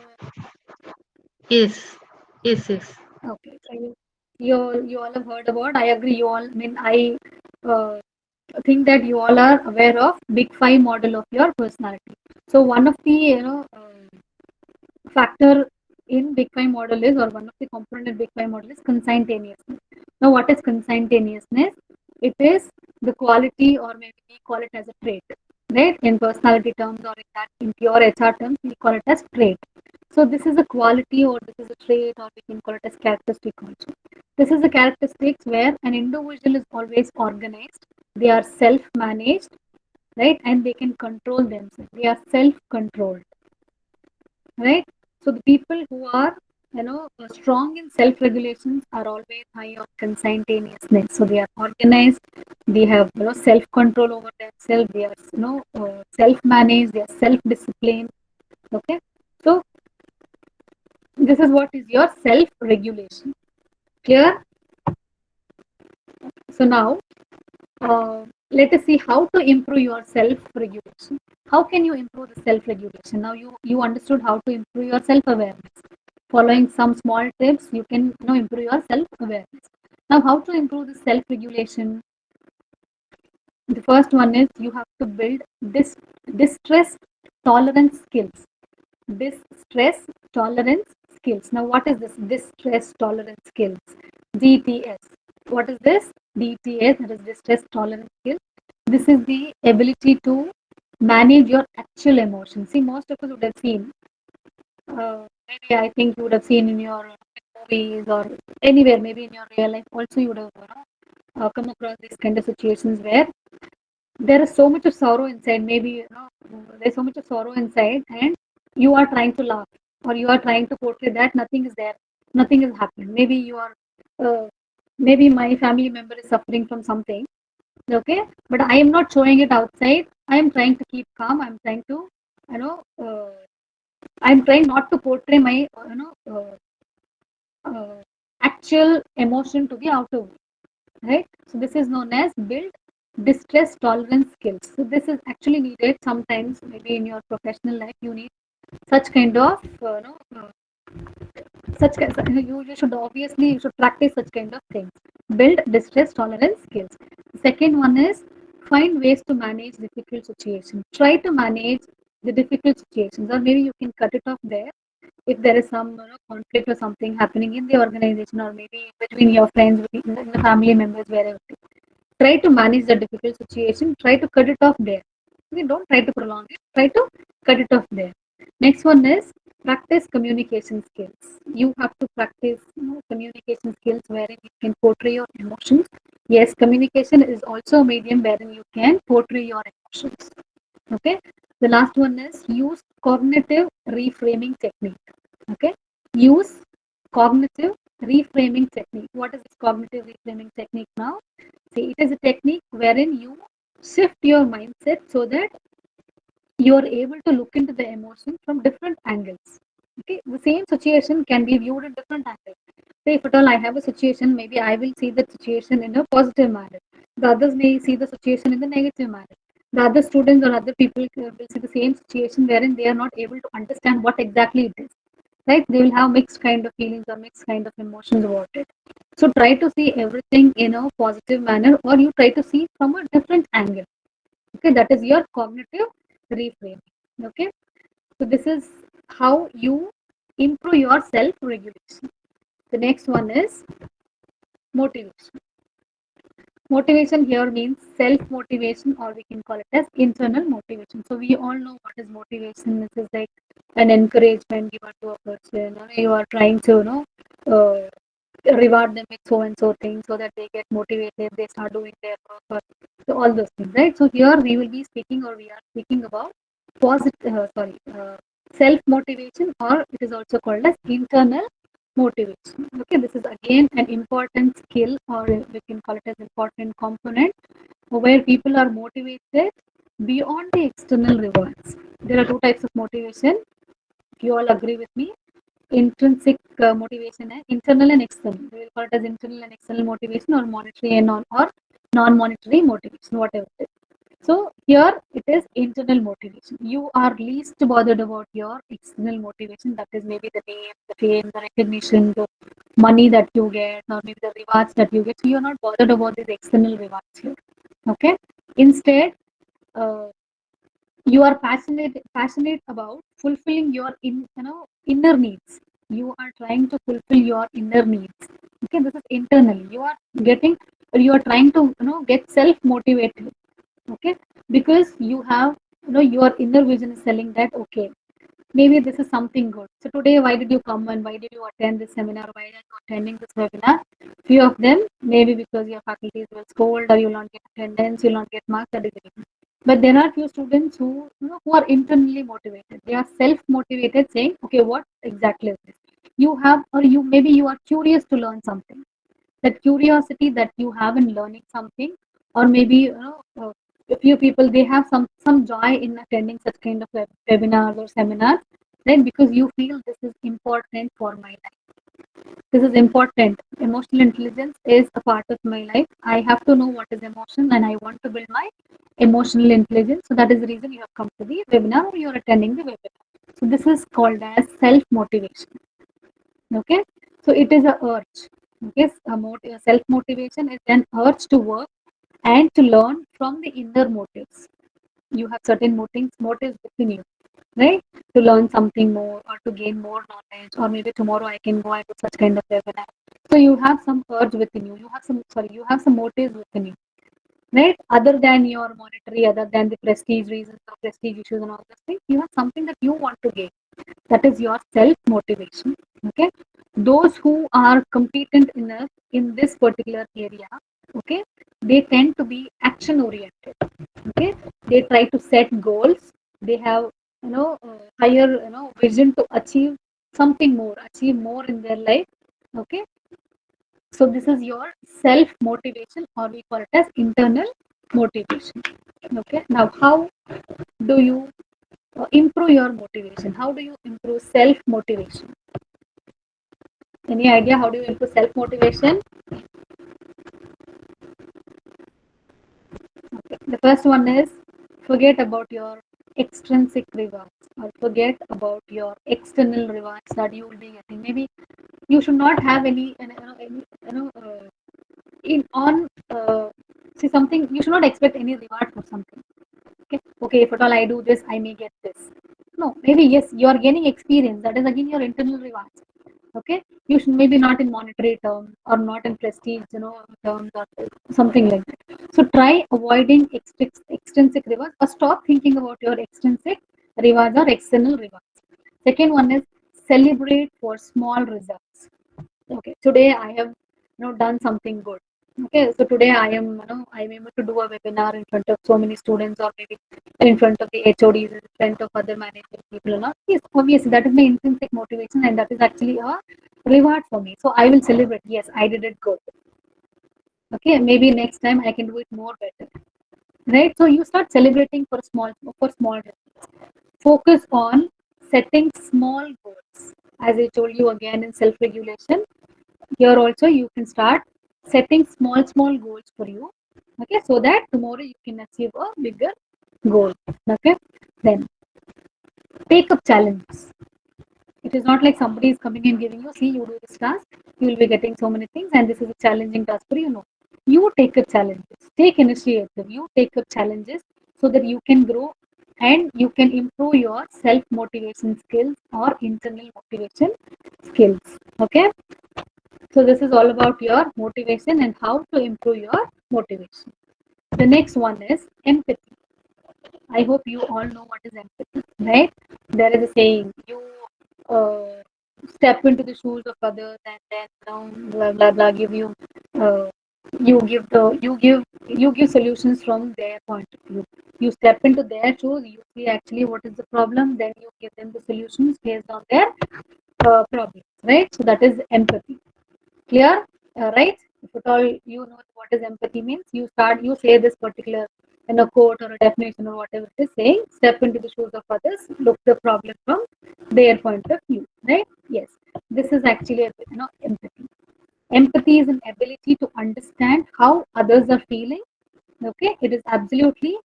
Yes, yes, yes. okay, so you all have heard about. I agree. You all. I mean, I uh, think that you all are aware of Big Five model of your personality. So one of the factor in Big Five model is, or one of the component in Big Five model is conscientiousness. Now, what is conscientiousness? It is the quality, or maybe we call it as a trait, right? In personality terms, or in pure HR terms, we call it as trait. So this is a quality, or this is a trait, or we can call it as characteristic also. This is the characteristics where an individual is always organized. They are self-managed, right? And they can control themselves. They are self-controlled, right? So the people who are, strong in self-regulations are always high on conscientiousness. So they are organized. They have, self-control over themselves. They are, self-managed. They are self-disciplined. Okay. So this is what is your self-regulation. Clear? So now, let us see how to improve your self-regulation. How can you improve the self-regulation? Now you understood how to improve your self-awareness. Following some small tips, you can improve your self-awareness. Now, how to improve the self-regulation? The first one is you have to build this distress tolerance skills. Distress tolerance skills. Now, what is this distress tolerance skills? DTS. What is this? DTS, that is distress tolerance skills. This is the ability to manage your actual emotions. See, most of us would have seen, maybe I think you would have seen in your movies or anywhere, maybe in your real life, also you would have come across these kind of situations where there is so much of sorrow inside. Maybe there's so much of sorrow inside, and you are trying to laugh or you are trying to portray that nothing is there, nothing is happening. Maybe you are, maybe my family member is suffering from something, okay, but I am not showing it outside. I am trying to keep calm. I'm trying to, you know, I'm trying not to portray my, actual emotion to the outer world, right? So this is known as build distress tolerance skills. So this is actually needed sometimes. Maybe in your professional life, you need such kind of, you should obviously you should practice such kind of things. Build distress tolerance skills. Second one is find ways to manage difficult situations. Try to manage the difficult situations, or maybe you can cut it off there if there is some conflict or something happening in the organization, or maybe between your friends, between the family members, wherever. Try to manage the difficult situation. Try to cut it off there. Okay, don't try to prolong it. Try to cut it off there. Next one is practice communication skills. You have to practice communication skills wherein you can portray your emotions. Yes, communication is also a medium wherein you can portray your emotions. Okay. The last one is use cognitive reframing technique. Okay. Use cognitive reframing technique. What is this cognitive reframing technique now? See, it is a technique wherein you shift your mindset so that you are able to look into the emotion from different angles. Okay, the same situation can be viewed in different angles. Say, if at all I have a situation, maybe I will see the situation in a positive manner. The others may see the situation in the negative manner. The other students or other people will see the same situation wherein they are not able to understand what exactly it is. Right? They will have mixed kind of feelings or mixed kind of emotions about it. So try to see everything in a positive manner, or you try to see from a different angle. Okay, that is your cognitive reframing. Okay, so this is how you improve your self regulation. The next one is motivation. Motivation here means self motivation, or we can call it as internal motivation. So we all know what is motivation. This is like an encouragement given to a person. You are trying to reward them with so and so things so that they get motivated, they start doing their work, so all those things, right? So here we will be speaking, or we are speaking about self motivation, or it is also called as internal motivation. Okay, this is again an important skill, or we can call it as important component, where people are motivated beyond the external rewards. There are two types of motivation. If you all agree with me, intrinsic motivation and internal and external. We will call it as internal and external motivation, or monetary and non-monetary motivation, whatever it is. So here it is internal motivation. You are least bothered about your external motivation. That is maybe the name, the fame, the recognition, the money that you get, or maybe the rewards that you get. So you are not bothered about these external rewards here. Okay. Instead, uh, you are passionate about fulfilling your inner needs. You are trying to fulfill your inner needs. Okay, this is internally. You are getting, you are trying to get self motivated. Okay, because you have your inner vision is telling that, okay, maybe this is something good. So today, why did you come and why did you attend this seminar? Why are you attending this webinar? Few of them maybe because your faculties will scold, or you'll not get attendance, you'll not get marks. That is the reason. But there are few students who are internally motivated. They are self-motivated, saying, "Okay, what exactly is this?" You have, or you maybe you are curious to learn something. That curiosity that you have in learning something, or maybe a few people, they have some joy in attending such kind of webinars or seminars, right? Because you feel this is important for my life. This is important. Emotional intelligence is a part of my life. I have to know what is emotion, and I want to build my emotional intelligence. So that is the reason you have come to the webinar, or you are attending the webinar. So this is called as self motivation. Okay, so it is a urge. Okay, self motivation is an urge to work and to learn from the inner motives. You have certain motives within you, right? To learn something more, or to gain more knowledge, or maybe tomorrow I can go and do such kind of webinar. So you have some urge within you. You have some motives within you, right? Other than your monetary, other than the prestige reasons or prestige issues and all those things, you have something that you want to gain. That is your self motivation. Okay, those who are competent enough in this particular area, okay, they tend to be action oriented. Okay, they try to set goals. They have higher vision to achieve something more, achieve more in their life. Okay, so this is your self motivation, or we call it as internal motivation. Okay, now how do you improve your motivation? How do you improve self motivation? Any idea how do you improve self motivation? Okay. The first one is forget about your extrinsic rewards, or forget about your external rewards that you will be getting. Maybe you should not have in on see something. You should not expect any reward for something. Okay, if at all I do this, I may get this. No, maybe yes, you are gaining experience. That is again your internal rewards. Okay, you should maybe not in monetary terms, or not in prestige, terms, or something like that. So try avoiding extrinsic rewards, or stop thinking about your extrinsic rewards or external rewards. Second one is celebrate for small results. Okay, today I have done something good. Okay, so today I'm able to do a webinar in front of so many students, or maybe in front of the HODs, in front of other management people, and all. Yes, obviously that is my intrinsic motivation, and that is actually a reward for me. So I will celebrate. Yes, I did it good. Okay, maybe next time I can do it more better. Right, so you start celebrating for small results. Focus on setting small goals. As I told you again, in self regulation, here also you can start setting small goals for you. Okay, so that tomorrow you can achieve a bigger goal. Okay, then take up challenges. It is not like somebody is coming and giving you, see, you do this task, you will be getting so many things, and this is a challenging task for you. No, you take up challenges, take initiative, you take up challenges, so that you can grow and you can improve your self motivation skills or internal motivation skills. Okay, so this is all about your motivation and how to improve your motivation. The next one is empathy. I hope you all know what is empathy, right? There is a saying, you uh, step into the shoes of others, and then blah blah blah, give you uh, you give solutions from their point of view. You step into their shoes, you see actually what is the problem, then you give them the solutions based on their problems, right? So that is empathy. Clear? Right? If at all you know what is empathy means, you say this particular quote or a definition or whatever it is saying, step into the shoes of others, look the problem from their point of view, right? Yes, this is actually empathy. Empathy is an ability to understand how others are feeling. Okay, it is absolutely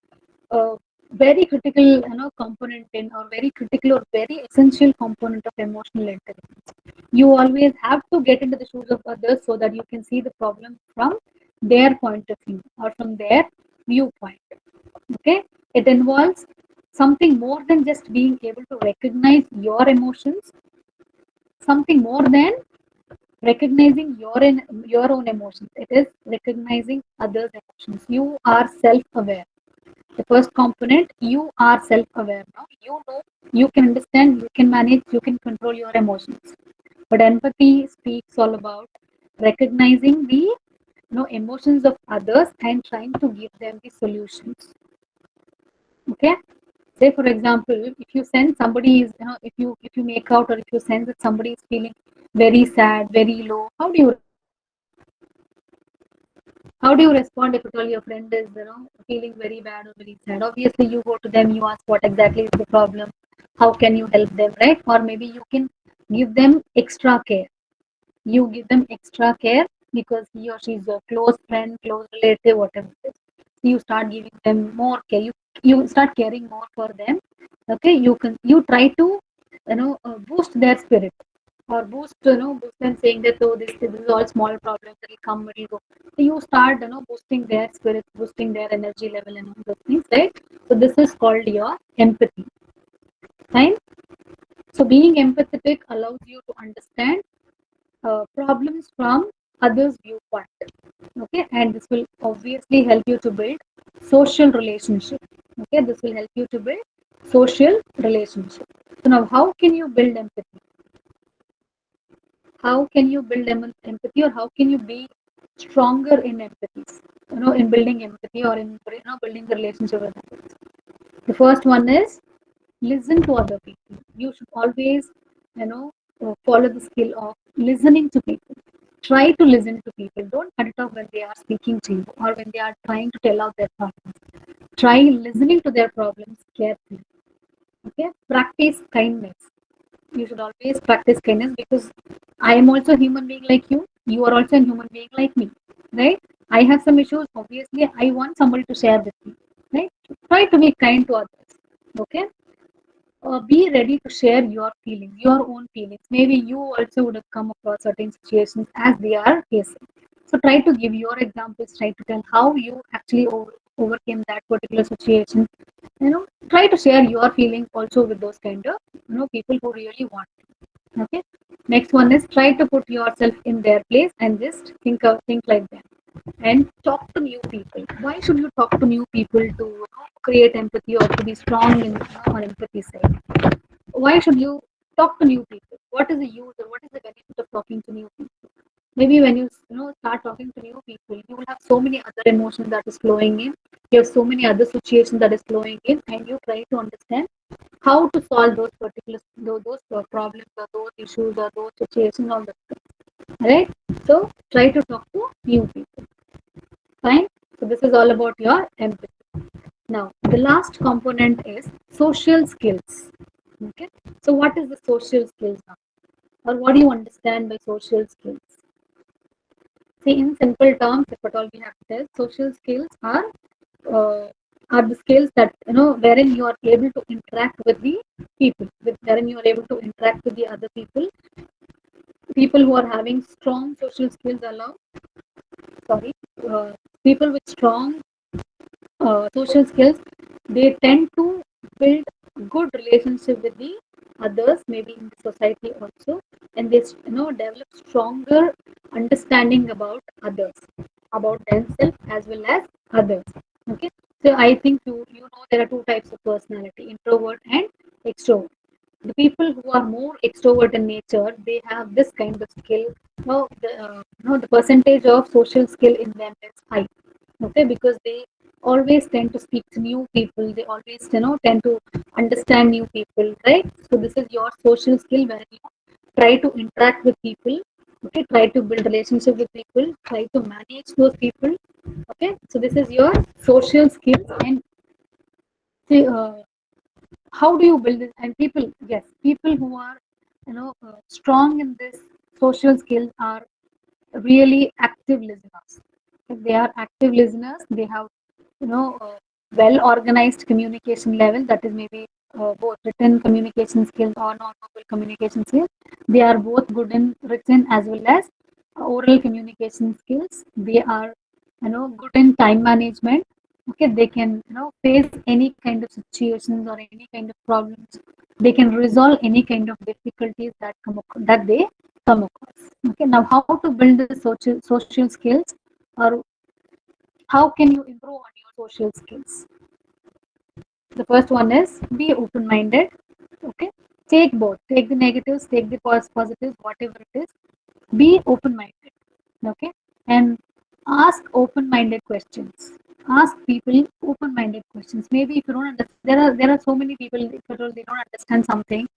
a very critical component in, or very critical or very essential component of emotional intelligence. You always have to get into the shoes of others, so that you can see the problem from their point of view, or from their viewpoint. Okay, it involves something more than just being able to recognize your emotions, something more than recognizing your own emotions. It is recognizing others emotions. You are self-aware. The first component, you are self-aware. Now you know, you can understand, you can manage, you can control your emotions. But empathy speaks all about recognizing the emotions of others and trying to give them the solutions. Okay, say for example, if you sense somebody is, if you make out, or if you sense that somebody is feeling very sad, very low, how do you respond if at all your friend is, feeling very bad or very sad? Obviously, you go to them, you ask what exactly is the problem, how can you help them, right? Or maybe you can give them extra care. You give them extra care because he or she is your close friend, close relative, whatever it is. You start giving them more care. You start caring more for them. Okay, you try to boost their spirit, or boost them, saying that, oh, this is all small problems that will come, it will go. So you start boosting their spirit, boosting their energy level and all those things, right? So this is called your empathy. Fine. So being empathetic allows you to understand problems from others' viewpoint. Okay, and this will obviously help you to build social relationship. Okay, this will help you to build social relationship. So now, how can you build empathy? How can you build empathy, or how can you be stronger in empathy? In building empathy, or in building the relationship with others. The first one is listen to other people. You should always, follow the skill of listening to people. Try to listen to people. Don't cut it off when they are speaking to you, or when they are trying to tell out their problems. Try listening to their problems carefully. Okay, practice kindness. You should always practice kindness, because I am also a human being like you. You are also a human being like me, right? I have some issues. Obviously, I want somebody to share with me, right? Try to be kind to others. Okay, be ready to share your feelings, your own feelings. Maybe you also would have come across certain situations as they are facing. So try to give your examples, try to tell how you actually overcame that particular situation. Try to share your feelings also with those kind of people who really want. Okay. Next one is try to put yourself in their place and just think like them, and talk to new people. Why should you talk to new people to create empathy, or to be strong in on empathy side? Why should you talk to new people? What is the use, or what is the benefit of talking to new people? Maybe when you start talking to new people, you will have so many other emotions that is flowing in. You have so many other situations that is flowing in, and you try to understand how to solve those particular those problems, or those issues, or those situations, all that stuff. Right? So try to talk to new people. Fine. So this is all about your empathy. Now, the last component is social skills. Okay. So what is the social skills now? Or what do you understand by social skills? See, in simple terms, if at all we have to tell, social skills uh, are the skills that wherein you are able to interact with the people, wherein you are able to interact with the other people. People who are having strong social skills allow, sorry, uh, people with strong social skills, they tend to build good relationship with the others, maybe in the society also, and they develop stronger understanding about others, about themselves as well as others. Okay, so I think there are two types of personality: introvert and extrovert. The people who are more extrovert in nature, they have this kind of skill. The percentage of social skill in them is high. Okay, because they always tend to speak to new people. They always tend to understand new people, right? So this is your social skill, where you try to interact with people. Okay, try to build relationship with people, try to manage those people. Okay, so this is your social skills. And see, how do you build this? And people, yes, people who are strong in this social skills are really active listeners. If they are active listeners, they have well organized communication level, that is maybe both written communication skills or non-verbal communication skills. They are both good in written as well as oral communication skills. They are good in time management. Okay, they can face any kind of situations or any kind of problems. They can resolve any kind of difficulties that they come across. Okay, now how to build the social skills, or how can you improve on your social skills? The first one is be open minded. Okay, take both, take the negatives, take the positives, whatever it is. Be open minded. Okay, and ask open minded questions. ask people open-minded questions. Maybe if you don't understand, there are so many people, if at all they don't understand something,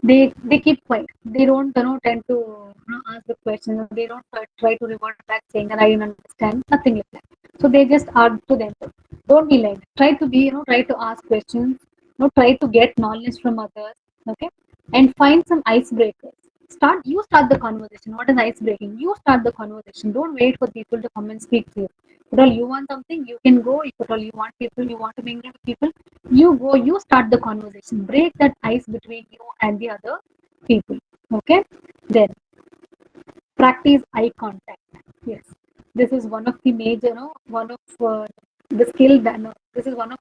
they keep quiet. They don't tend to ask the question. They don't try to revert back saying that I didn't understand. Nothing like that. So they just argue to them. Don't be like that. Try to be try to ask questions. Try to get knowledge from others. Okay, and find some icebreakers. Start the conversation. What is ice breaking? You start the conversation. Don't wait for people to come and speak to you. If at all you want something, you can go. If at all you want people, you want to mingle with people, you go. You start the conversation. Break that ice between you and the other people. Okay. Then practice eye contact. Yes, this is one of the major, one of the skill that this is one of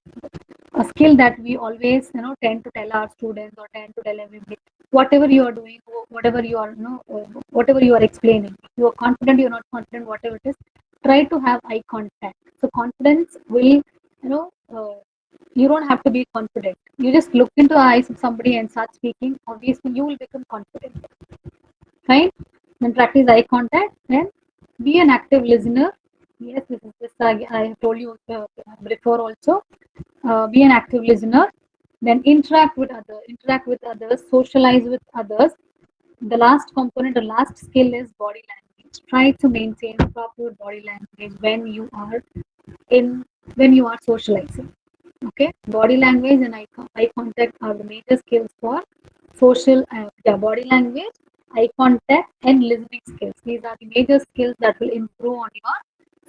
a skill that we always tend to tell our students or tend to tell everybody. Whatever you are doing, whatever you are whatever you are explaining, you are confident, you're not confident, whatever it is, try to have eye contact. So confidence will you don't have to be confident. You just look into the eyes of somebody and start speaking. Obviously you will become confident. Fine. Then practice eye contact. Then be an active listener. Yes, this I have told you before also. Be an active listener. Then interact with others, socialize with others. The last component, the last skill is body language. Try to maintain proper body language in when you are socializing. Okay, body language and eye contact are the major skills for social body language, eye contact, and listening skills. These are the major skills that will improve on your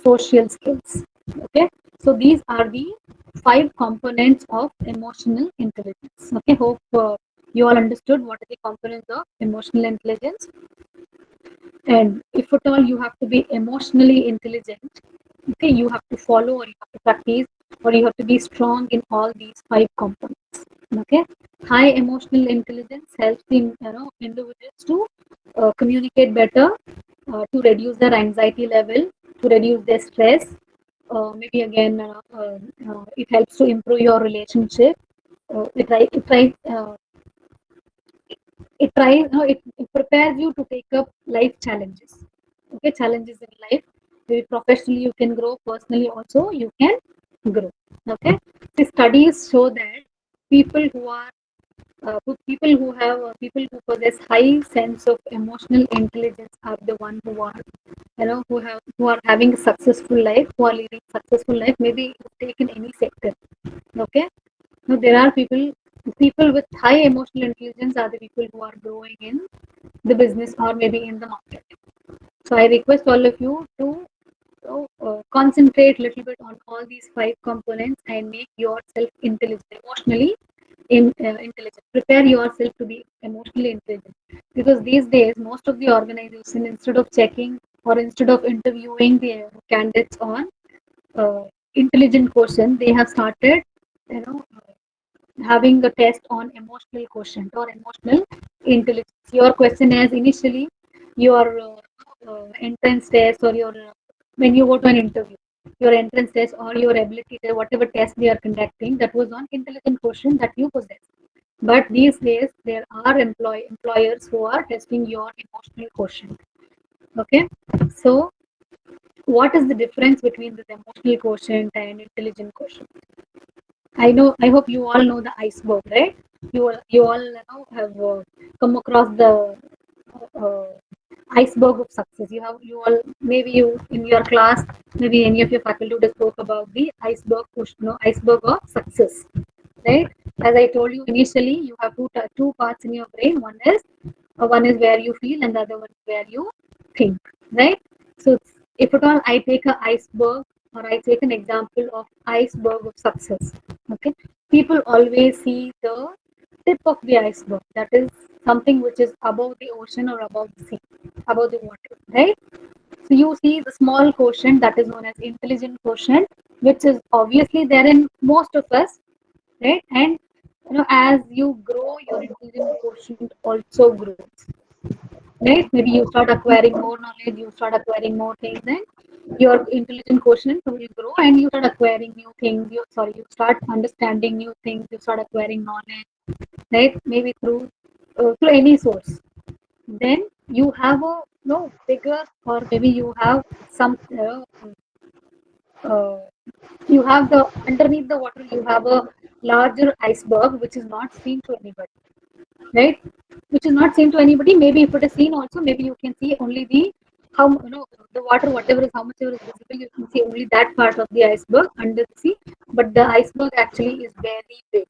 social skills. Okay, so these are the 5 components of emotional intelligence. Okay, hope you all understood what are the components of emotional intelligence. And if at all you have to be emotionally intelligent, okay, you have to follow or you have to practice or you have to be strong in all these 5 components. Okay, high emotional intelligence helps individuals to communicate better, to reduce their anxiety level, to reduce their stress. Maybe again, it helps to improve your relationship. It prepares you to take up life challenges. Okay, challenges in life. Maybe professionally you can grow, personally also you can grow. Okay, the studies show that people people who possess high sense of emotional intelligence are the one who are who are having a successful life, who are leading successful life. Maybe take in any sector. Okay, no, there are people with high emotional intelligence are the people who are growing in the business or maybe in the market. So I request all of you to concentrate a little bit on all these 5 components and make yourself emotionally intelligent. Prepare yourself to be emotionally intelligent, because these days most of the organization, instead of checking or instead of interviewing the candidates on intelligent quotient, they have started you know having a test on emotional quotient or emotional intelligence. Your question is initially your entrance test or your when you go to an interview, your entrance test or your ability test, whatever test they are conducting, that was on intelligent quotient that you possess. But these days there are employers who are testing your emotional quotient. Okay, so what is the difference between this emotional quotient and intelligent quotient? I hope you all know the iceberg, right? You all have come across the uh, iceberg of success. You all maybe you in your class, maybe any of your faculty would have spoke about the iceberg of success, right? As I told you initially, you have two parts in your brain. One is where you feel, and the other one is where you think, right? So if at all I take an iceberg or I take an example of iceberg of success, okay, people always see the tip of the iceberg, that is something which is above the ocean or above the sea, above the water, right? So you see the small quotient that is known as intelligent quotient, which is obviously there in most of us, right? And as you grow, your intelligent quotient also grows, right? Maybe you start acquiring more knowledge, you start acquiring more things, and your intelligent quotient will grow, and you start acquiring new things. You start understanding new things, you start acquiring knowledge, right? Maybe through any source. Then you have a bigger, or maybe you have some You have the underneath the water, you have a larger iceberg which is not seen to anybody, right? Which is not seen to anybody. Maybe if it is seen also, maybe you can see only the how the water, whatever is how much ever is visible, you can see only that part of the iceberg under the sea. But the iceberg actually is very big.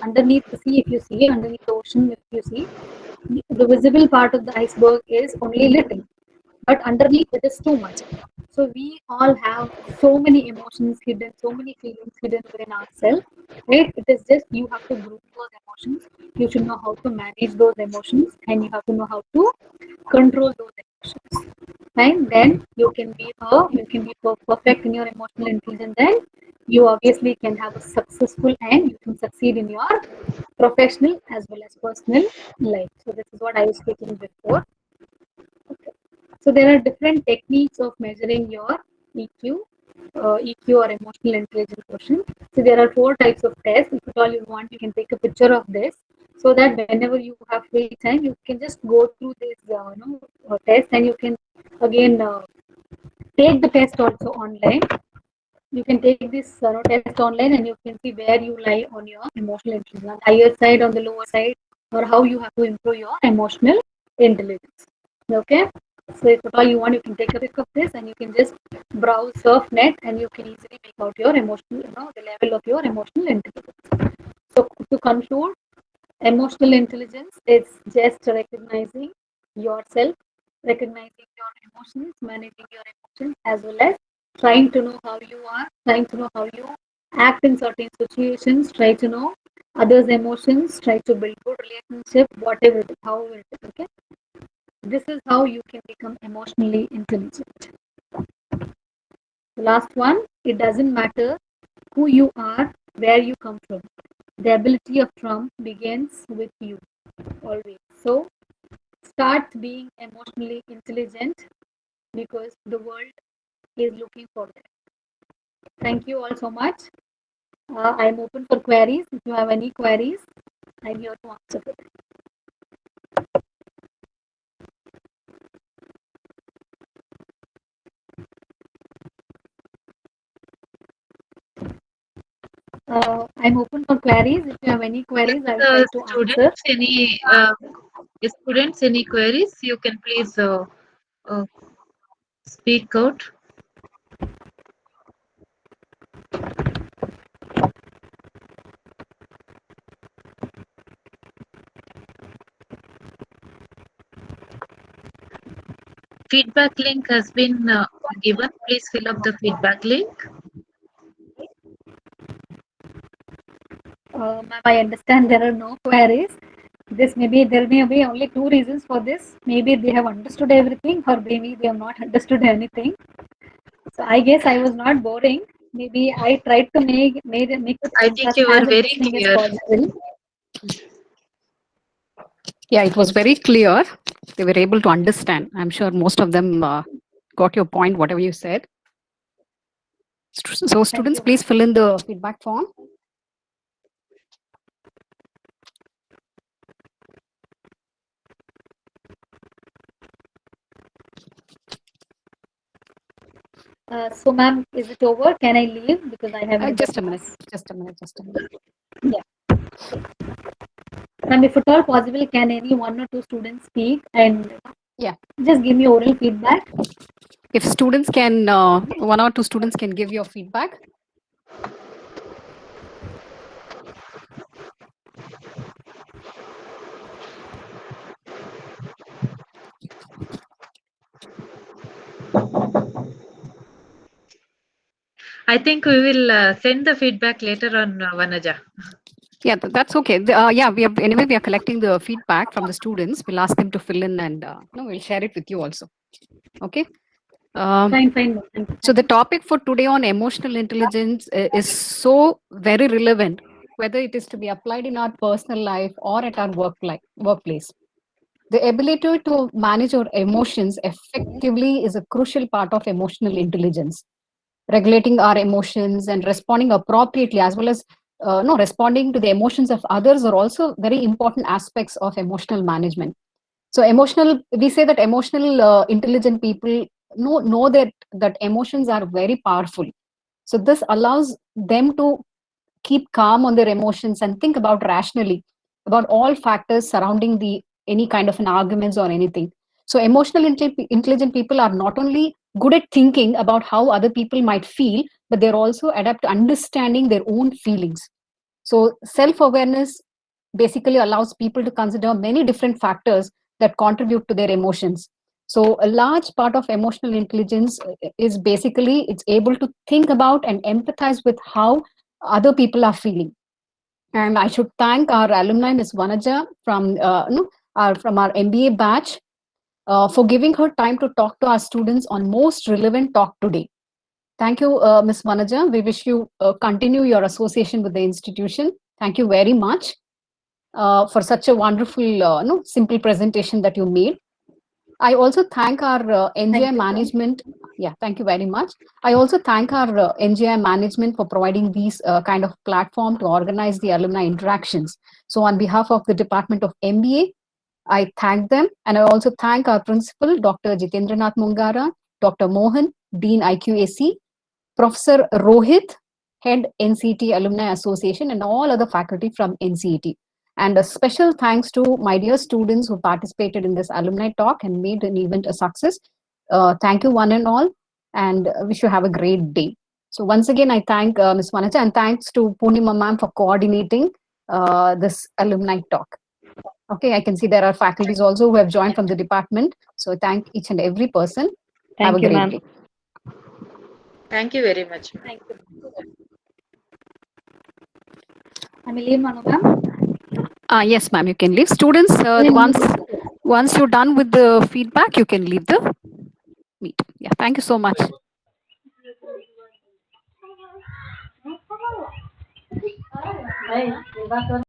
Underneath the sea, if you see, underneath the ocean, if you see, the visible part of the iceberg is only little, but underneath it is too much. So we all have so many emotions hidden, so many feelings hidden within ourselves, right? It is just you have to group those emotions. You should know how to manage those emotions, and you have to know how to control those emotions. And then you can be perfect in your emotional intelligence. Then you obviously can have a successful and you can succeed in your professional as well as personal life. So this is what I was speaking before. Okay. So there are different techniques of measuring your EQ or emotional intelligence quotient. So there are 4 types of tests. If at all you want, you can take a picture of this so that whenever you have free time, you can just go through this test, and you can again take the test also online. You can take this test online, and you can see where you lie on your emotional intelligence, on the higher side, on the lower side, or how you have to improve your emotional intelligence. Okay, so if at all you want, you can take a pic of this, and you can just browse surf net, and you can easily make out your emotional, the level of your emotional intelligence. So to conclude, emotional intelligence is just recognizing yourself, recognizing your emotions, managing your emotions, as well as trying to know how you are, trying to know how you act in certain situations, try to know others' emotions, try to build good relationship, whatever it is, however it is. Okay, this is how you can become emotionally intelligent. The last one, it doesn't matter who you are, where you come from. The ability of Trump begins with you always. So start being emotionally intelligent because the world is looking for that. Thank you all so much. I'm open for queries. If you have any queries, I'm here to answer them. I'm open for queries. If you have any queries, I'll try to answer. Students, any queries, you can please uh, speak out. Feedback link has been given. Please fill up the feedback link. Ma'am, I understand there are no queries. There may be only 2 reasons for this. Maybe they have understood everything, or maybe they have not understood anything. So I guess I was not boring. Maybe I tried to make it I think you were as very interesting as clear. possible. Yeah, it was very clear. They were able to understand. I'm sure most of them got your point, whatever you said. So students, you. please fill in the feedback form. So, ma'am, is it over? Can I leave because I have Just a minute. Just a minute. Yeah. Ma'am, if at all possible, can any 1 or 2 students speak and just give me oral feedback? If students can, 1 or 2 students can give your feedback. I think we will send the feedback later on, Vanaja. Yeah, that's okay. Yeah, we are collecting the feedback from the students. We'll ask them to fill in, and we'll share it with you also. Okay. Fine. So the topic for today on emotional intelligence is so very relevant, whether it is to be applied in our personal life or at our workplace. The ability to manage our emotions effectively is a crucial part of emotional intelligence. Regulating our emotions and responding appropriately, as well as responding to the emotions of others, are also very important aspects of emotional management. So we say that emotional intelligent people know that emotions are very powerful. So this allows them to keep calm on their emotions and think about rationally about all factors surrounding the any kind of an arguments or anything. So emotional intelligent people are not only good at thinking about how other people might feel, but they're also adept to understanding their own feelings. So self-awareness basically allows people to consider many different factors that contribute to their emotions. So a large part of emotional intelligence is basically it's able to think about and empathize with how other people are feeling. And I should thank our alumni, Ms. Vanaja, from our MBA batch, for giving her time to talk to our students on most relevant talk today. Thank you, Ms. Vanaja. We wish you continue your association with the institution. Thank you very much for such a wonderful, simple presentation that you made. I also thank our NGI management. Yeah, thank you very much. I also thank our NGI management for providing these kind of platform to organize the alumni interactions. So on behalf of the Department of MBA, I thank them, and I also thank our principal, Dr. Jitendranath Mungara, Dr. Mohan, Dean IQAC, Professor Rohit, Head NCET Alumni Association, and all other faculty from NCET. And a special thanks to my dear students who participated in this alumni talk and made an event a success. Thank you, one and all, and wish you have a great day. So once again, I thank Ms. Vanaja, and thanks to Purnima ma'am for coordinating this alumni talk. Okay, I can see there are faculties also who have joined from the department. So thank each and every person. Have a Thank you, great ma'am. day. Thank you very much. Thank you. I may leave, Manu ma'am. Yes, ma'am, you can leave. Students, once you're done with the feedback, you can leave the meet. Yeah, thank you so much.